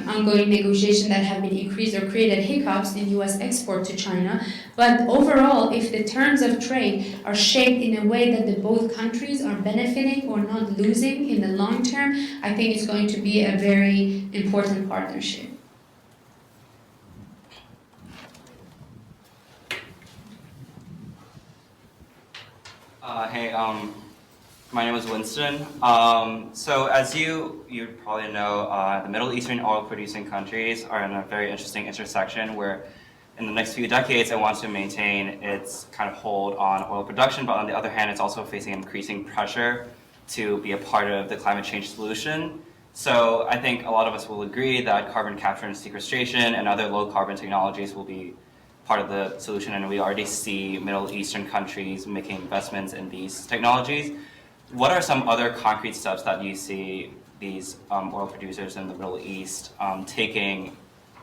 ongoing negotiation that have been increased or created hiccups in U.S. export to China. But overall, if the terms of trade are shaped in a way that the both countries are benefiting or not losing in the long term, I think it's going to be a very important partnership. Hey, my name is Winston. So as you probably know, the Middle Eastern oil-producing countries are in a very interesting intersection where in the next few decades it wants to maintain its kind of hold on oil production, but on the other hand it's also facing increasing pressure to be a part of the climate change solution. So I think a lot of us will agree that carbon capture and sequestration and other low-carbon technologies will be part of the solution, and we already see Middle Eastern countries making investments in these technologies. What are some other concrete steps that you see these oil producers in the Middle East taking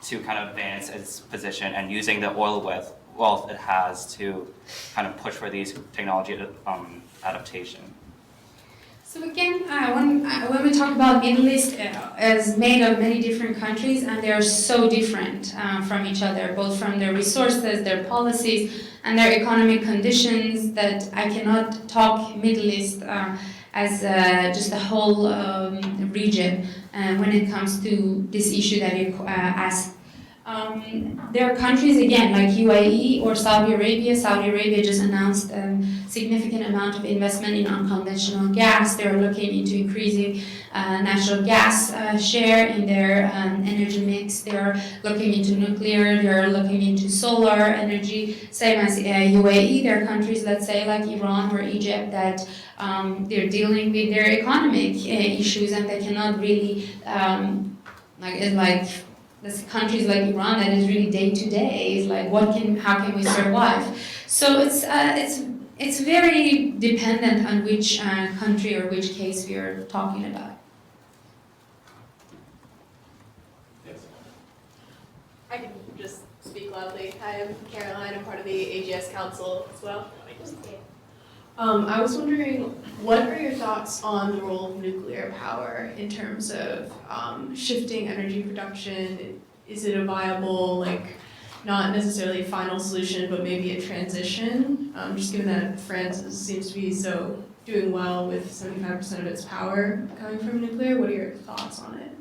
to kind of advance its position and using the oil wealth it has to kind of push for these technology adaptation? So again, when we talk about Middle East, is made of many different countries, and they are so different from each other, both from their resources, their policies, and their economic conditions, that I cannot talk Middle East as just a whole region when it comes to this issue that you asked. There are countries, again, like UAE or Saudi Arabia. Saudi Arabia just announced a significant amount of investment in unconventional gas. They're looking into increasing natural gas share in their energy mix. They're looking into nuclear. They're looking into solar energy. Same as UAE. There are countries, let's say, like Iran or Egypt, that they're dealing with their economic issues, and they cannot really, there's countries like Iran that is really day to day. It's like, how can we survive? So it's very dependent on which country or which case we are talking about. Yes. I can just speak loudly. Hi, I'm Caroline. I'm part of the AGS Council as well. I was wondering, what are your thoughts on the role of nuclear power in terms of shifting energy production? Is it a viable, not necessarily a final solution, but maybe a transition? Just given that France seems to be doing well with 75% of its power coming from nuclear, what are your thoughts on it?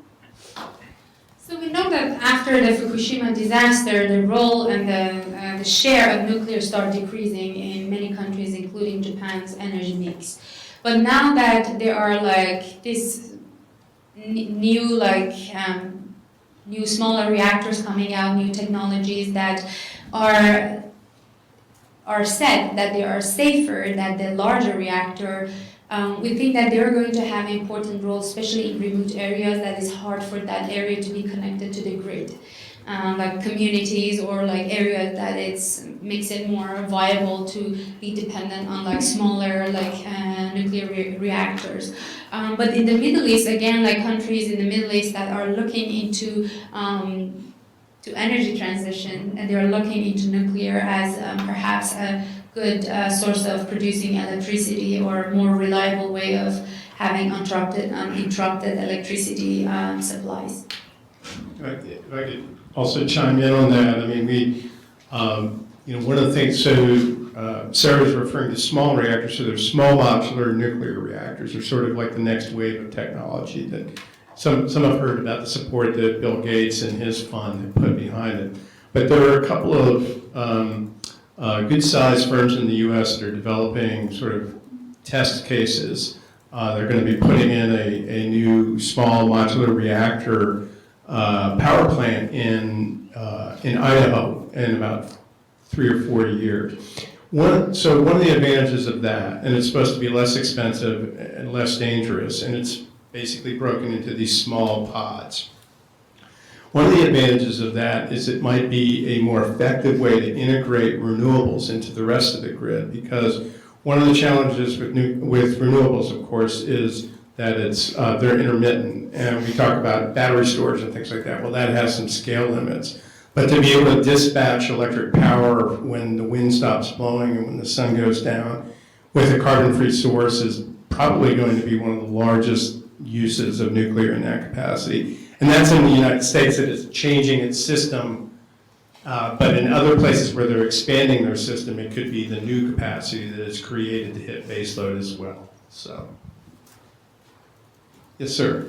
So we know that after the Fukushima disaster, the role and the share of nuclear started decreasing in many countries, including Japan's energy mix. But now that there are this new smaller reactors coming out, new technologies that are said that they are safer than the larger reactor. We think that they're going to have an important role, especially in remote areas that is hard for that area to be connected to the grid, like communities or areas that makes it more viable to be dependent on smaller nuclear reactors. But in the Middle East, again, countries in the Middle East that are looking into to energy transition, and they're looking into nuclear as perhaps a good source of producing electricity or a more reliable way of having uninterrupted electricity supplies. If I could also chime in on that, I mean, one of the things, Sarah was referring to small reactors, so there's small modular nuclear reactors are sort of like the next wave of technology that some have heard about the support that Bill Gates and his fund have put behind it. But there are a couple of good-sized firms in the U.S. that are developing sort of test cases. They're going to be putting in a new small modular reactor power plant in Idaho in about 3 or 4 years. So one of the advantages of that, and it's supposed to be less expensive and less dangerous, and it's basically broken into these small pods. One of the advantages of that is it might be a more effective way to integrate renewables into the rest of the grid, because one of the challenges with renewables, of course, is that they're intermittent, and we talk about battery storage and things like that. Well, that has some scale limits. But to be able to dispatch electric power when the wind stops blowing and when the sun goes down with a carbon-free source is probably going to be one of the largest uses of nuclear in that capacity. And that's in the United States that is changing its system, but in other places where they're expanding their system, it could be the new capacity that is created to hit baseload as well. So, yes, sir.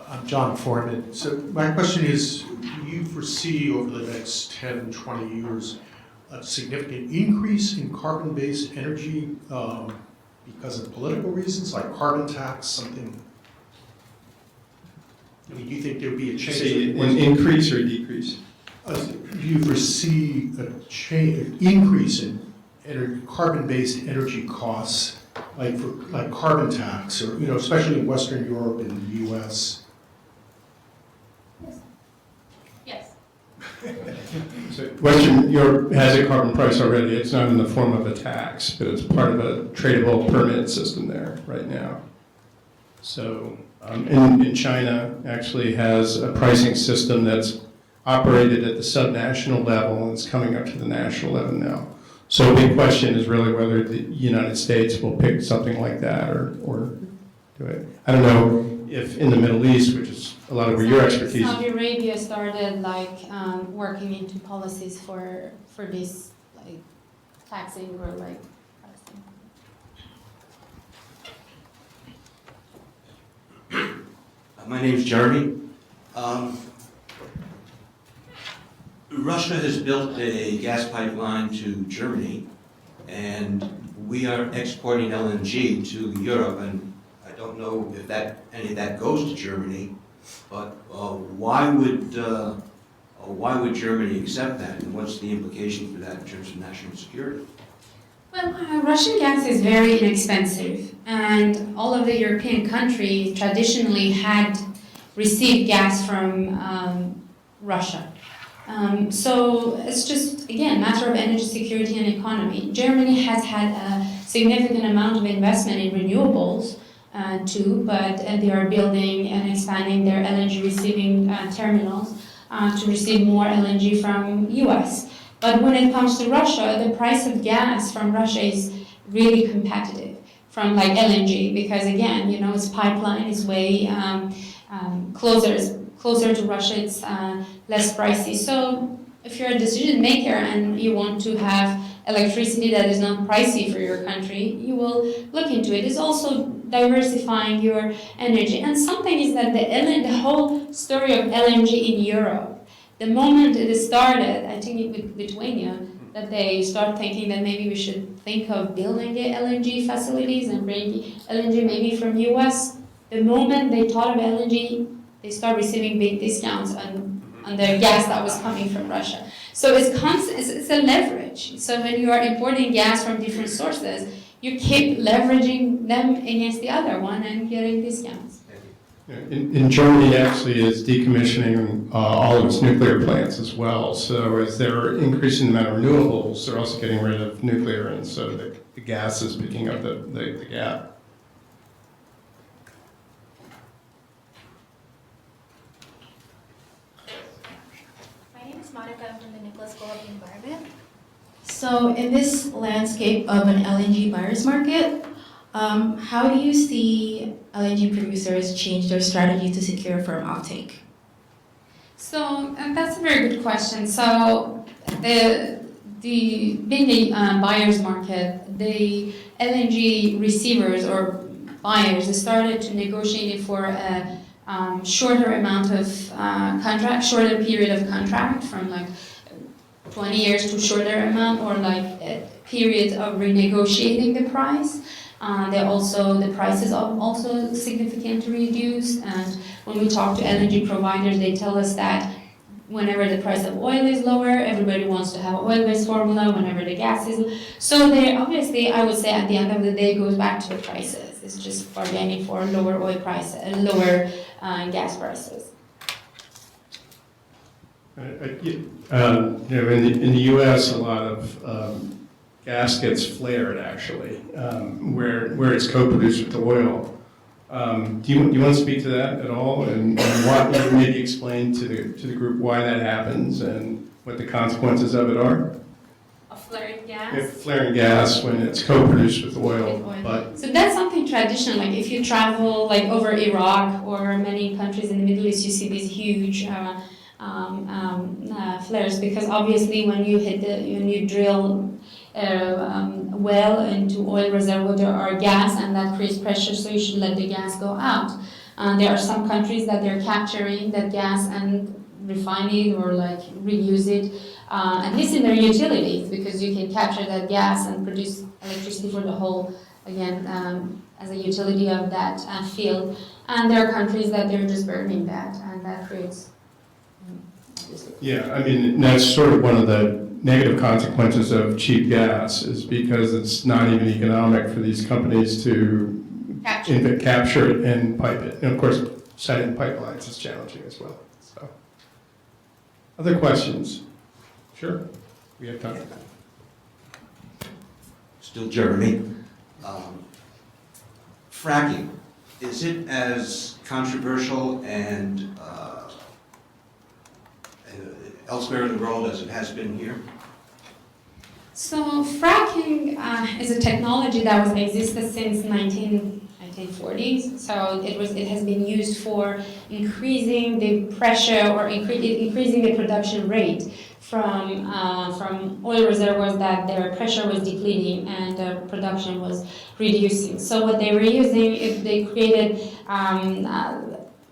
I'm John Foreman. So my question is, do you foresee over the next 10, 20 years a significant increase in carbon-based energy because of political reasons, like carbon tax, something? I mean, do you think there would be a change? Say an increase or a decrease? Do you foresee an increase in carbon-based energy costs, like carbon tax, or especially in Western Europe and the U.S.? Yes. So Western Europe has a carbon price already. It's not in the form of a tax, but it's part of a tradable permit system there right now. So, and China actually has a pricing system that's operated at the subnational level, and it's coming up to the national level now. So a big question is really whether the United States will pick something like that or do it. I don't know if in the Middle East, which is a lot of where your expertise. Saudi Arabia started working into policies for this taxing or pricing. My name is Jeremy. Russia has built a gas pipeline to Germany, and we are exporting LNG to Europe, and I don't know if any of that goes to Germany, but why would Germany accept that, and what's the implication for that in terms of national security? Well, Russian gas is very inexpensive, and all of the European countries traditionally had received gas from Russia. So it's just, again, matter of energy security and economy. Germany has had a significant amount of investment in renewables too, but they are building and expanding their LNG receiving terminals to receive more LNG from U.S. But when it comes to Russia, the price of gas from Russia is really competitive from LNG, because again, its pipeline is way closer to Russia, it's less pricey. So if you're a decision maker and you want to have electricity that is not pricey for your country, you will look into it. It's also diversifying your energy. And something is that the whole story of LNG in Europe, the moment it started, I think with Lithuania, that they start thinking that maybe we should think of building the LNG facilities and bring LNG maybe from US. The moment they thought of LNG, they start receiving big discounts on the gas that was coming from Russia. So it's a leverage. So when you are importing gas from different sources, you keep leveraging them against the other one and getting discounts. In Germany, actually, is decommissioning all of its nuclear plants as well. So as they're increasing the amount of renewables, they're also getting rid of nuclear, and so the gas is picking up the gap. My name is Monica. I'm from the Nicholas School of the Environment. So in this landscape of an LNG buyer's market, how do you see LNG producers change their strategy to secure firm offtake? So that's a very good question. So the being a buyer's market, the LNG receivers or buyers, they started to negotiate it for a shorter amount of contract, shorter period of contract, from like 20 years to shorter amount, or like a period of renegotiating the price. The prices are also significantly reduced, and when we talk to LNG providers, they tell us that whenever the price of oil is lower, everybody wants to have an oil-based formula. Whenever the gas is, so they obviously, I would say, at the end of the day, it goes back to the prices. It's just bargaining for lower oil prices and lower gas prices. In the U.S., a lot of gas gets flared, actually, where it's co-produced with the oil. Do you want to speak to that at all, and maybe explain to the group why that happens and what the consequences of it are? Of flaring gas? If flaring gas when it's co-produced with oil, but So that's something traditional. Like if you travel like over Iraq or many countries in the Middle East, you see these huge flares, because obviously when you drill well into oil reservoir, there are gas, and that creates pressure, so you should let the gas go out. There are some countries that they're capturing that gas and refine it or like reuse it, at least in their utilities, because you can capture that gas and produce electricity for the whole, again, as a utility of that field. And there are countries that they're just burning that, and that creates. yeah, I mean, that's sort of one of the negative consequences of cheap gas, is because it's not even economic for these companies to capture it and pipe it. And of course, setting pipelines is challenging as well. So, other questions? Sure, we have time. Still Jeremy. Fracking, is it as controversial and elsewhere in the world as it has been here? So fracking is a technology that was existed since 1940s. So it has been used for increasing the pressure or increasing the production rate from oil reservoirs that their pressure was depleting and the production was reducing. So what they were using, if they created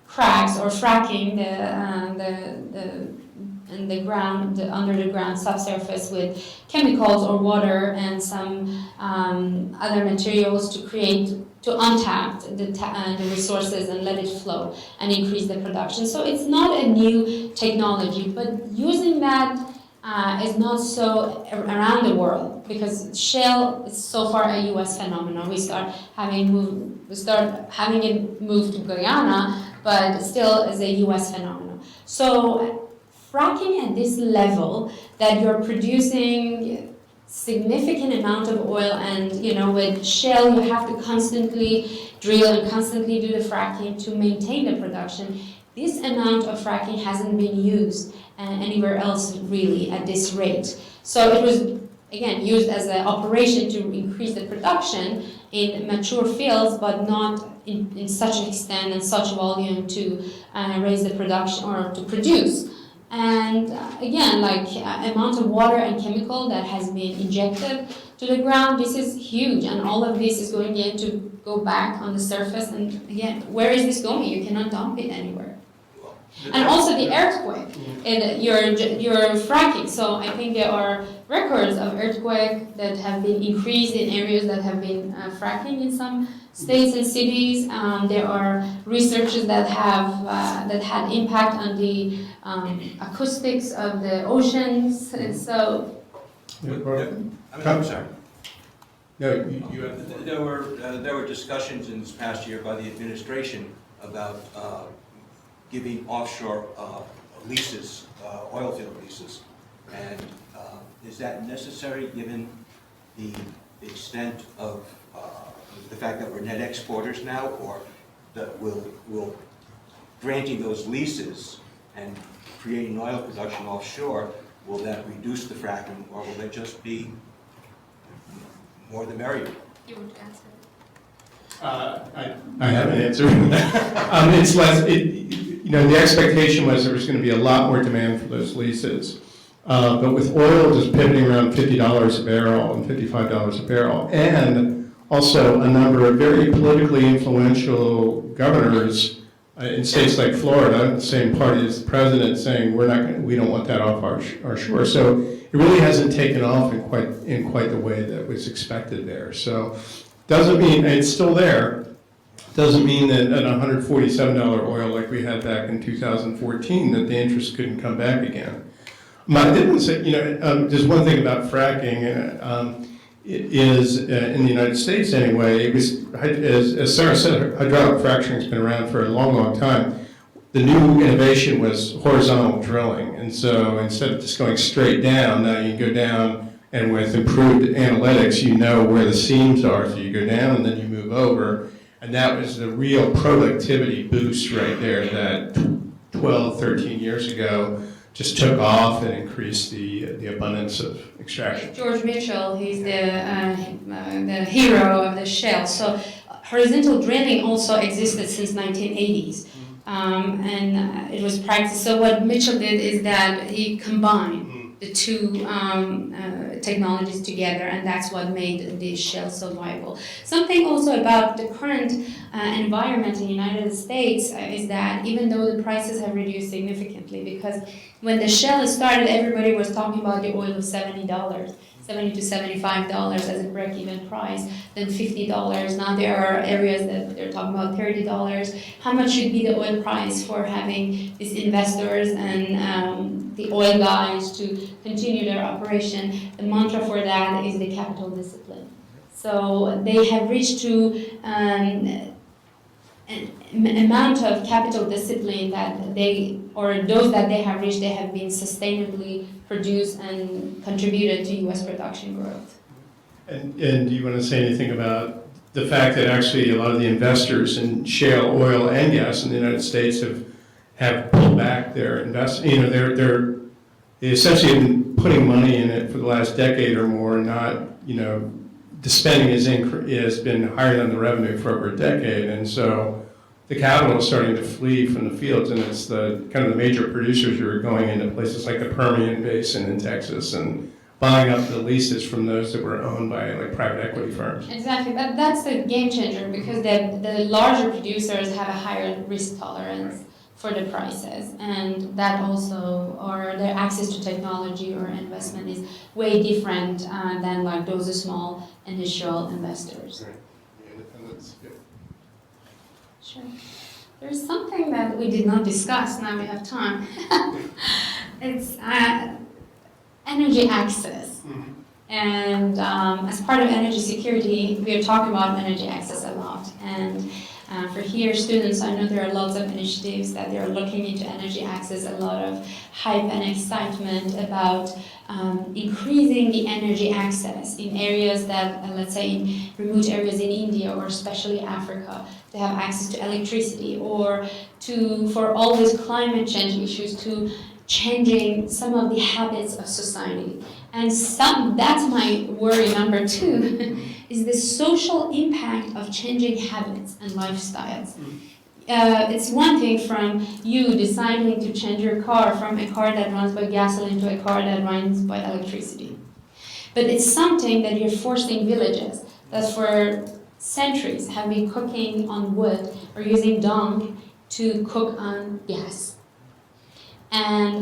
cracks or fracking in the ground, under the ground subsurface, with chemicals or water and some other materials to untap the resources and let it flow and increase the production. So it's not a new technology, but using that is not so around the world, because shale is so far a U.S. phenomenon. We start having it move to Guyana, but still is a U.S. phenomenon. So fracking at this level, that you're producing significant amount of oil, and with shale you have to constantly drill and constantly do the fracking to maintain the production. This amount of fracking hasn't been used anywhere else really at this rate. So it was again used as an operation to increase the production in mature fields, but not in such extent and such volume to raise the production or to produce. And again, like amount of water and chemical that has been injected to the ground, this is huge, and all of this is going to go back on the surface. And again, where is this going? You cannot dump it anywhere. And also the earthquake, and your fracking. So I think there are records of earthquake that have been increased in areas that have been fracking in some states and cities. There are researchers that have that had impact on the acoustics of the oceans, and so. I'm sorry. No, you have. There were discussions in this past year by the administration about giving offshore leases, oil field leases, and is that necessary given the extent of the fact that we're net exporters now, or that will granting those leases and creating oil production offshore will that reduce the fracking, or will it just be more the merrier? You want to answer? I have an answer. It's less, the expectation was there was going to be a lot more demand for those leases. But with oil just pivoting around $50 a barrel and $55 a barrel, and also a number of very politically influential governors in states like Florida, the same party as the president, saying we don't want that off our shore. So it really hasn't taken off in quite the way that was expected there. So doesn't mean it's still there. Doesn't mean that at $147 oil like we had back in 2014 that the interest couldn't come back again. I didn't say, there's one thing about fracking. It is in the United States anyway. It was, as Sarah said, hydraulic fracturing has been around for a long, long time. The new innovation was horizontal drilling, and so instead of just going straight down, now you go down, and with improved analytics, you know where the seams are. So you go down and then you move over, and that was the real productivity boost right there that 12, 13 years ago just took off and increased the abundance of extraction. George Mitchell, he's the hero of the shale. So horizontal drilling also existed since 1980s, and it was practiced. So what Mitchell did is that he combined the two technologies together, and that's what made the shale so viable. Something also about the current environment in the United States is that even though the prices have reduced significantly, because when the shale started, everybody was talking about the oil of $70 to $75 as a break-even price, then $50. Now there are areas that they're talking about $30. How much should be the oil price for having these investors and the oil guys to continue their operation? The mantra for that is the capital discipline. So they have reached to an amount of capital discipline that those that they have reached, they have been sustainably produced and contributed to U.S. production growth. And do you want to say anything about the fact that actually a lot of the investors in shale oil and gas in the United States have pulled back their investment? They essentially have been putting money in it for the last decade or more, not, the spending has been higher than the revenue for over a decade, and so the capital is starting to flee from the fields, and it's the kind of the major producers who are going into places like the Permian Basin in Texas and buying up the leases from those that were owned by like private equity firms. Exactly, but that's the game changer because the larger producers have a higher risk tolerance for the prices, and that also, or their access to technology or investment is way different than like those small initial investors. Right. The independence, yeah. Sure. There's something that we did not discuss, now we have time. It's energy access. Mm-hmm. And as part of energy security, we are talking about energy access a lot. And for here students, I know there are lots of initiatives that they are looking into energy access, a lot of hype and excitement about increasing the energy access in areas that, let's say in remote areas in India or especially Africa, to have access to electricity, or for all these climate change issues, to changing some of the habits of society. And that's my worry number 2, is the social impact of changing habits and lifestyles. It's one thing from you deciding to change your car from a car that runs by gasoline to a car that runs by electricity. But it's something that you're forcing villages that for centuries have been cooking on wood or using dung to cook on gas.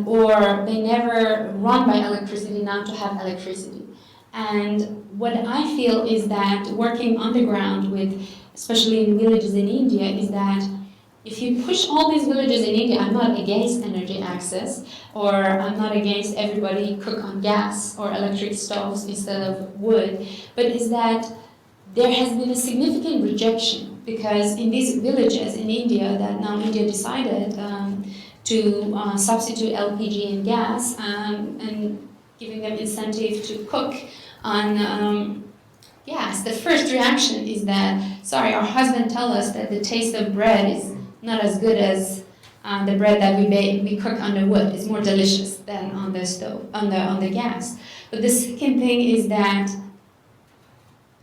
Or they never run by electricity now to have electricity. And what I feel is that working on the ground with, especially in villages in India, is that if you push all these villages in India, I'm not against energy access, or I'm not against everybody cook on gas or electric stoves instead of wood, but is that there has been a significant rejection, because in these villages in India that now India decided to substitute LPG and gas and giving them incentive to cook on gas. The first reaction is that, sorry, our husband tell us that the taste of bread is not as good as The bread that we cook on the wood is more delicious than on the stove, on the gas. But the second thing is that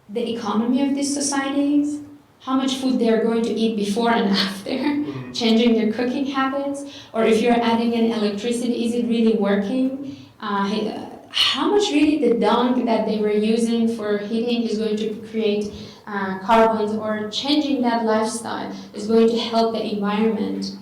the economy of these societies, how much food they're going to eat before and after, changing their cooking habits, or if you're adding in electricity, is it really working? How much really the dung that they were using for heating is going to create carbons, or changing that lifestyle is going to help the environment.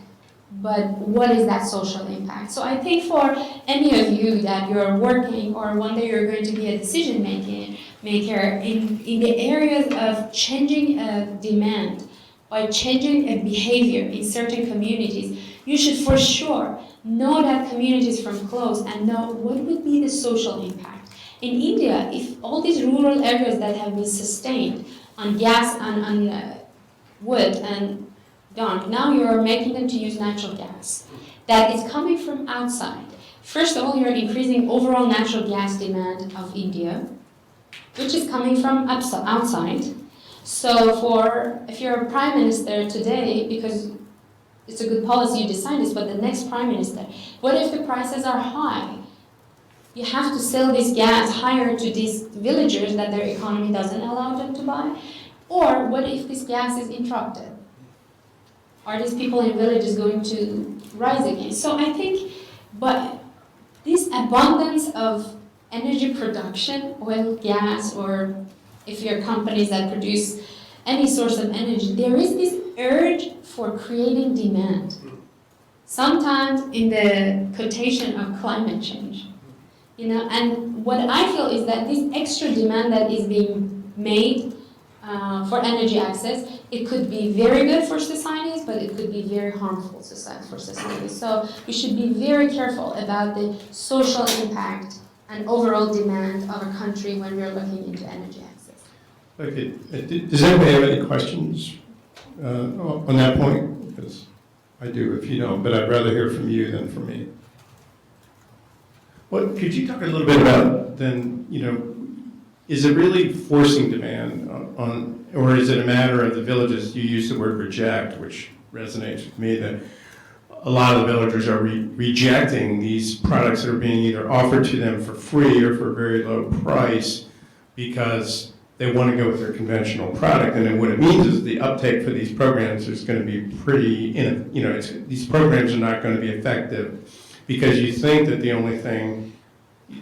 But what is that social impact? So I think for any of you that you're working, or one day you're going to be a decision maker in the areas of changing a demand, by changing a behavior in certain communities, you should for sure know that communities from close and know what would be the social impact. In India, if all these rural areas that have been sustained on gas, on wood and dung, now you're making them to use natural gas that is coming from outside. First of all, you're increasing overall natural gas demand of India, which is coming from outside. So if you're a prime minister today, because it's a good policy you decide this, but the next prime minister, what if the prices are high? You have to sell this gas higher to these villagers that their economy doesn't allow them to buy. Or what if this gas is interrupted? Are these people in villages going to rise again? So I think, but this abundance of energy production, oil, gas, or if you're companies that produce any source of energy, there is this urge for creating demand. Sometimes in the quotation of climate change. And what I feel is that this extra demand that is being made for energy access, it could be very good for societies, but it could be very harmful for societies. So we should be very careful about the social impact and overall demand of a country when we're looking into energy access. Okay. Does anybody have any questions on that point? Because I do if you don't, but I'd rather hear from you than from me. What could you talk a little bit about then, is it really forcing demand on, or is it a matter of the villages? You use the word reject, which resonates with me, that a lot of the villagers are rejecting these products that are being either offered to them for free or for a very low price because they want to go with their conventional product. And then what it means is the uptake for these programs is going to be pretty, these programs are not going to be effective because you think that the only thing,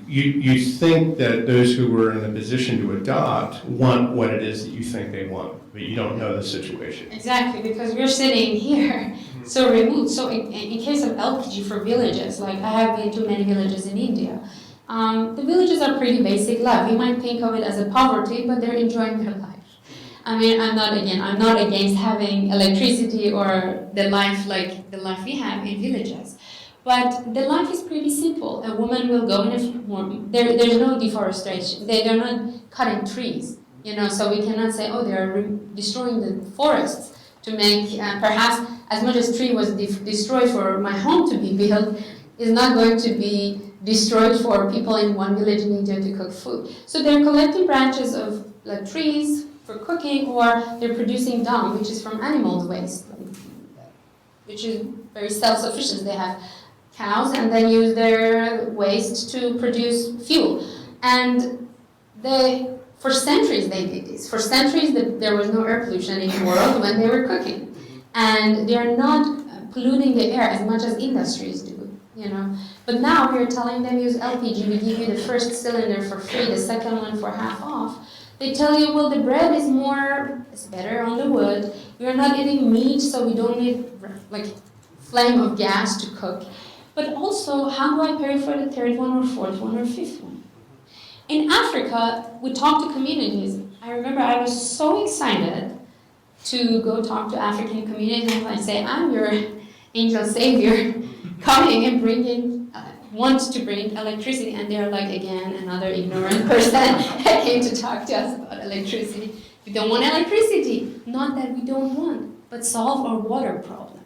you think that those who were in a position to adopt want what it is that you think they want, but you don't know the situation. Exactly, because we're sitting here so remote. So in case of LPG for villages, like I have been to many villages in India, the villages are pretty basic life. You might think of it as a poverty, but they're enjoying their life. I mean, I'm not against having electricity or the life like the life we have in villages. But the life is pretty simple. A woman will go in there's no deforestation. They're not cutting trees, so we cannot say, oh, they're destroying the forests to make, perhaps as much as tree was destroyed for my home to be built, is not going to be destroyed for people in one village in India to cook food. So they're collecting branches of trees for cooking, or they're producing dung, which is from animal waste, which is very self-sufficient. They have cows and then use their waste to produce fuel. And for centuries they did this. For centuries there was no air pollution in the world when they were cooking. And they're not polluting the air as much as industries do, But now we're telling them use LPG, we give you the first cylinder for free, the second one for half off. They tell you, well, the bread is better on the wood. We're not eating meat, so we don't need flame of gas to cook. But also, how do I pay for the third one or fourth one or fifth one? In Africa, we talk to communities. I remember I was so excited to go talk to African communities and I say, I'm your angel savior coming and wants to bring electricity. And they're like, again, another ignorant person that came to talk to us about electricity. We don't want electricity. Not that we don't want, but solve our water problem.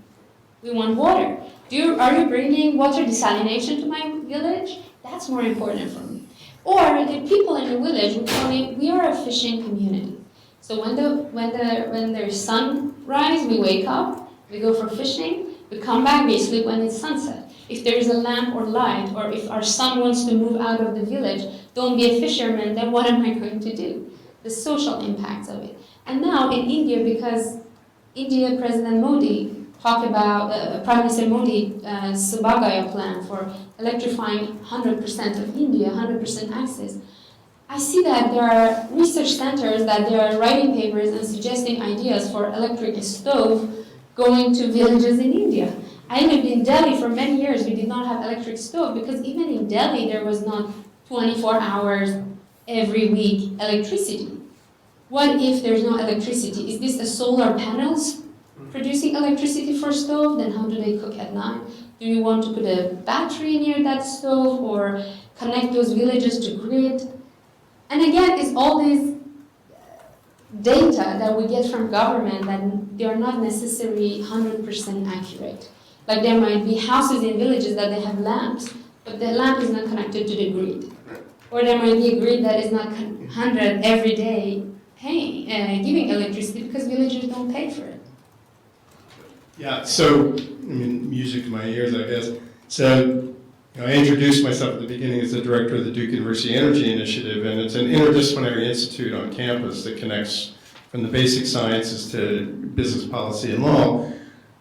We want water. Are you bringing water desalination to my village? That's more important for me. Or the people in the village would tell me, we are a fishing community. So when there's sunrise, we wake up, we go for fishing, We come back, we sleep when it's sunset. If there is a lamp or light, or if our son wants to move out of the village, don't be a fisherman, then what am I going to do? The social impacts of it. And now in India, because India President Modi talked about, Prime Minister Modi, Subhagaya plan for electrifying 100% of India, 100% access. I see that there are research centers that they are writing papers and suggesting ideas for electric stove going to villages in India. I lived in Delhi for many years. We did not have electric stove because even in Delhi there was not 24 hours every week electricity. What if there's no electricity? Is this a solar panels producing electricity for stove? Then how do they cook at night? Do you want to put a battery near that stove or connect those villages to grid? And again, it's all this data that we get from government that they are not necessarily 100% accurate. Like there might be houses in villages that they have lamps, but the lamp is not connected to the grid. Or there might be a grid that is not 100 every day giving electricity because villagers don't pay for it. Yeah, so, I mean, music to my ears, I guess. So, I introduced myself at the beginning as the director of the Duke University Energy Initiative, and it's an interdisciplinary institute on campus that connects from the basic sciences to business policy and law.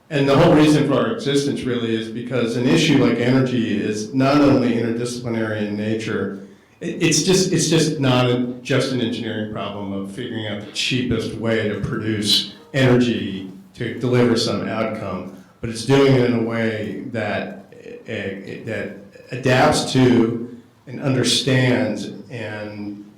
And the whole reason for our existence really is because an issue like energy is not only interdisciplinary in nature, it's just not just an engineering problem of figuring out the cheapest way to produce energy to deliver some outcome, but it's doing it in a way that adapts to and understands and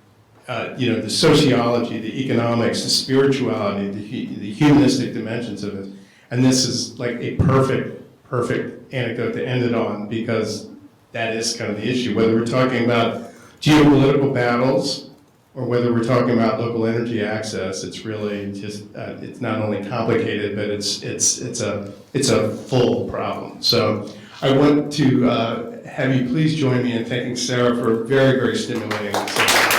the sociology, the economics, the spirituality, the humanistic dimensions of it. And this is like a perfect anecdote to end it on, because that is kind of the issue. Whether we're talking about geopolitical battles or whether we're talking about local energy access, it's really just it's not only complicated, but it's a full problem. So I want to have you please join me in thanking Sara for a very, very stimulating session.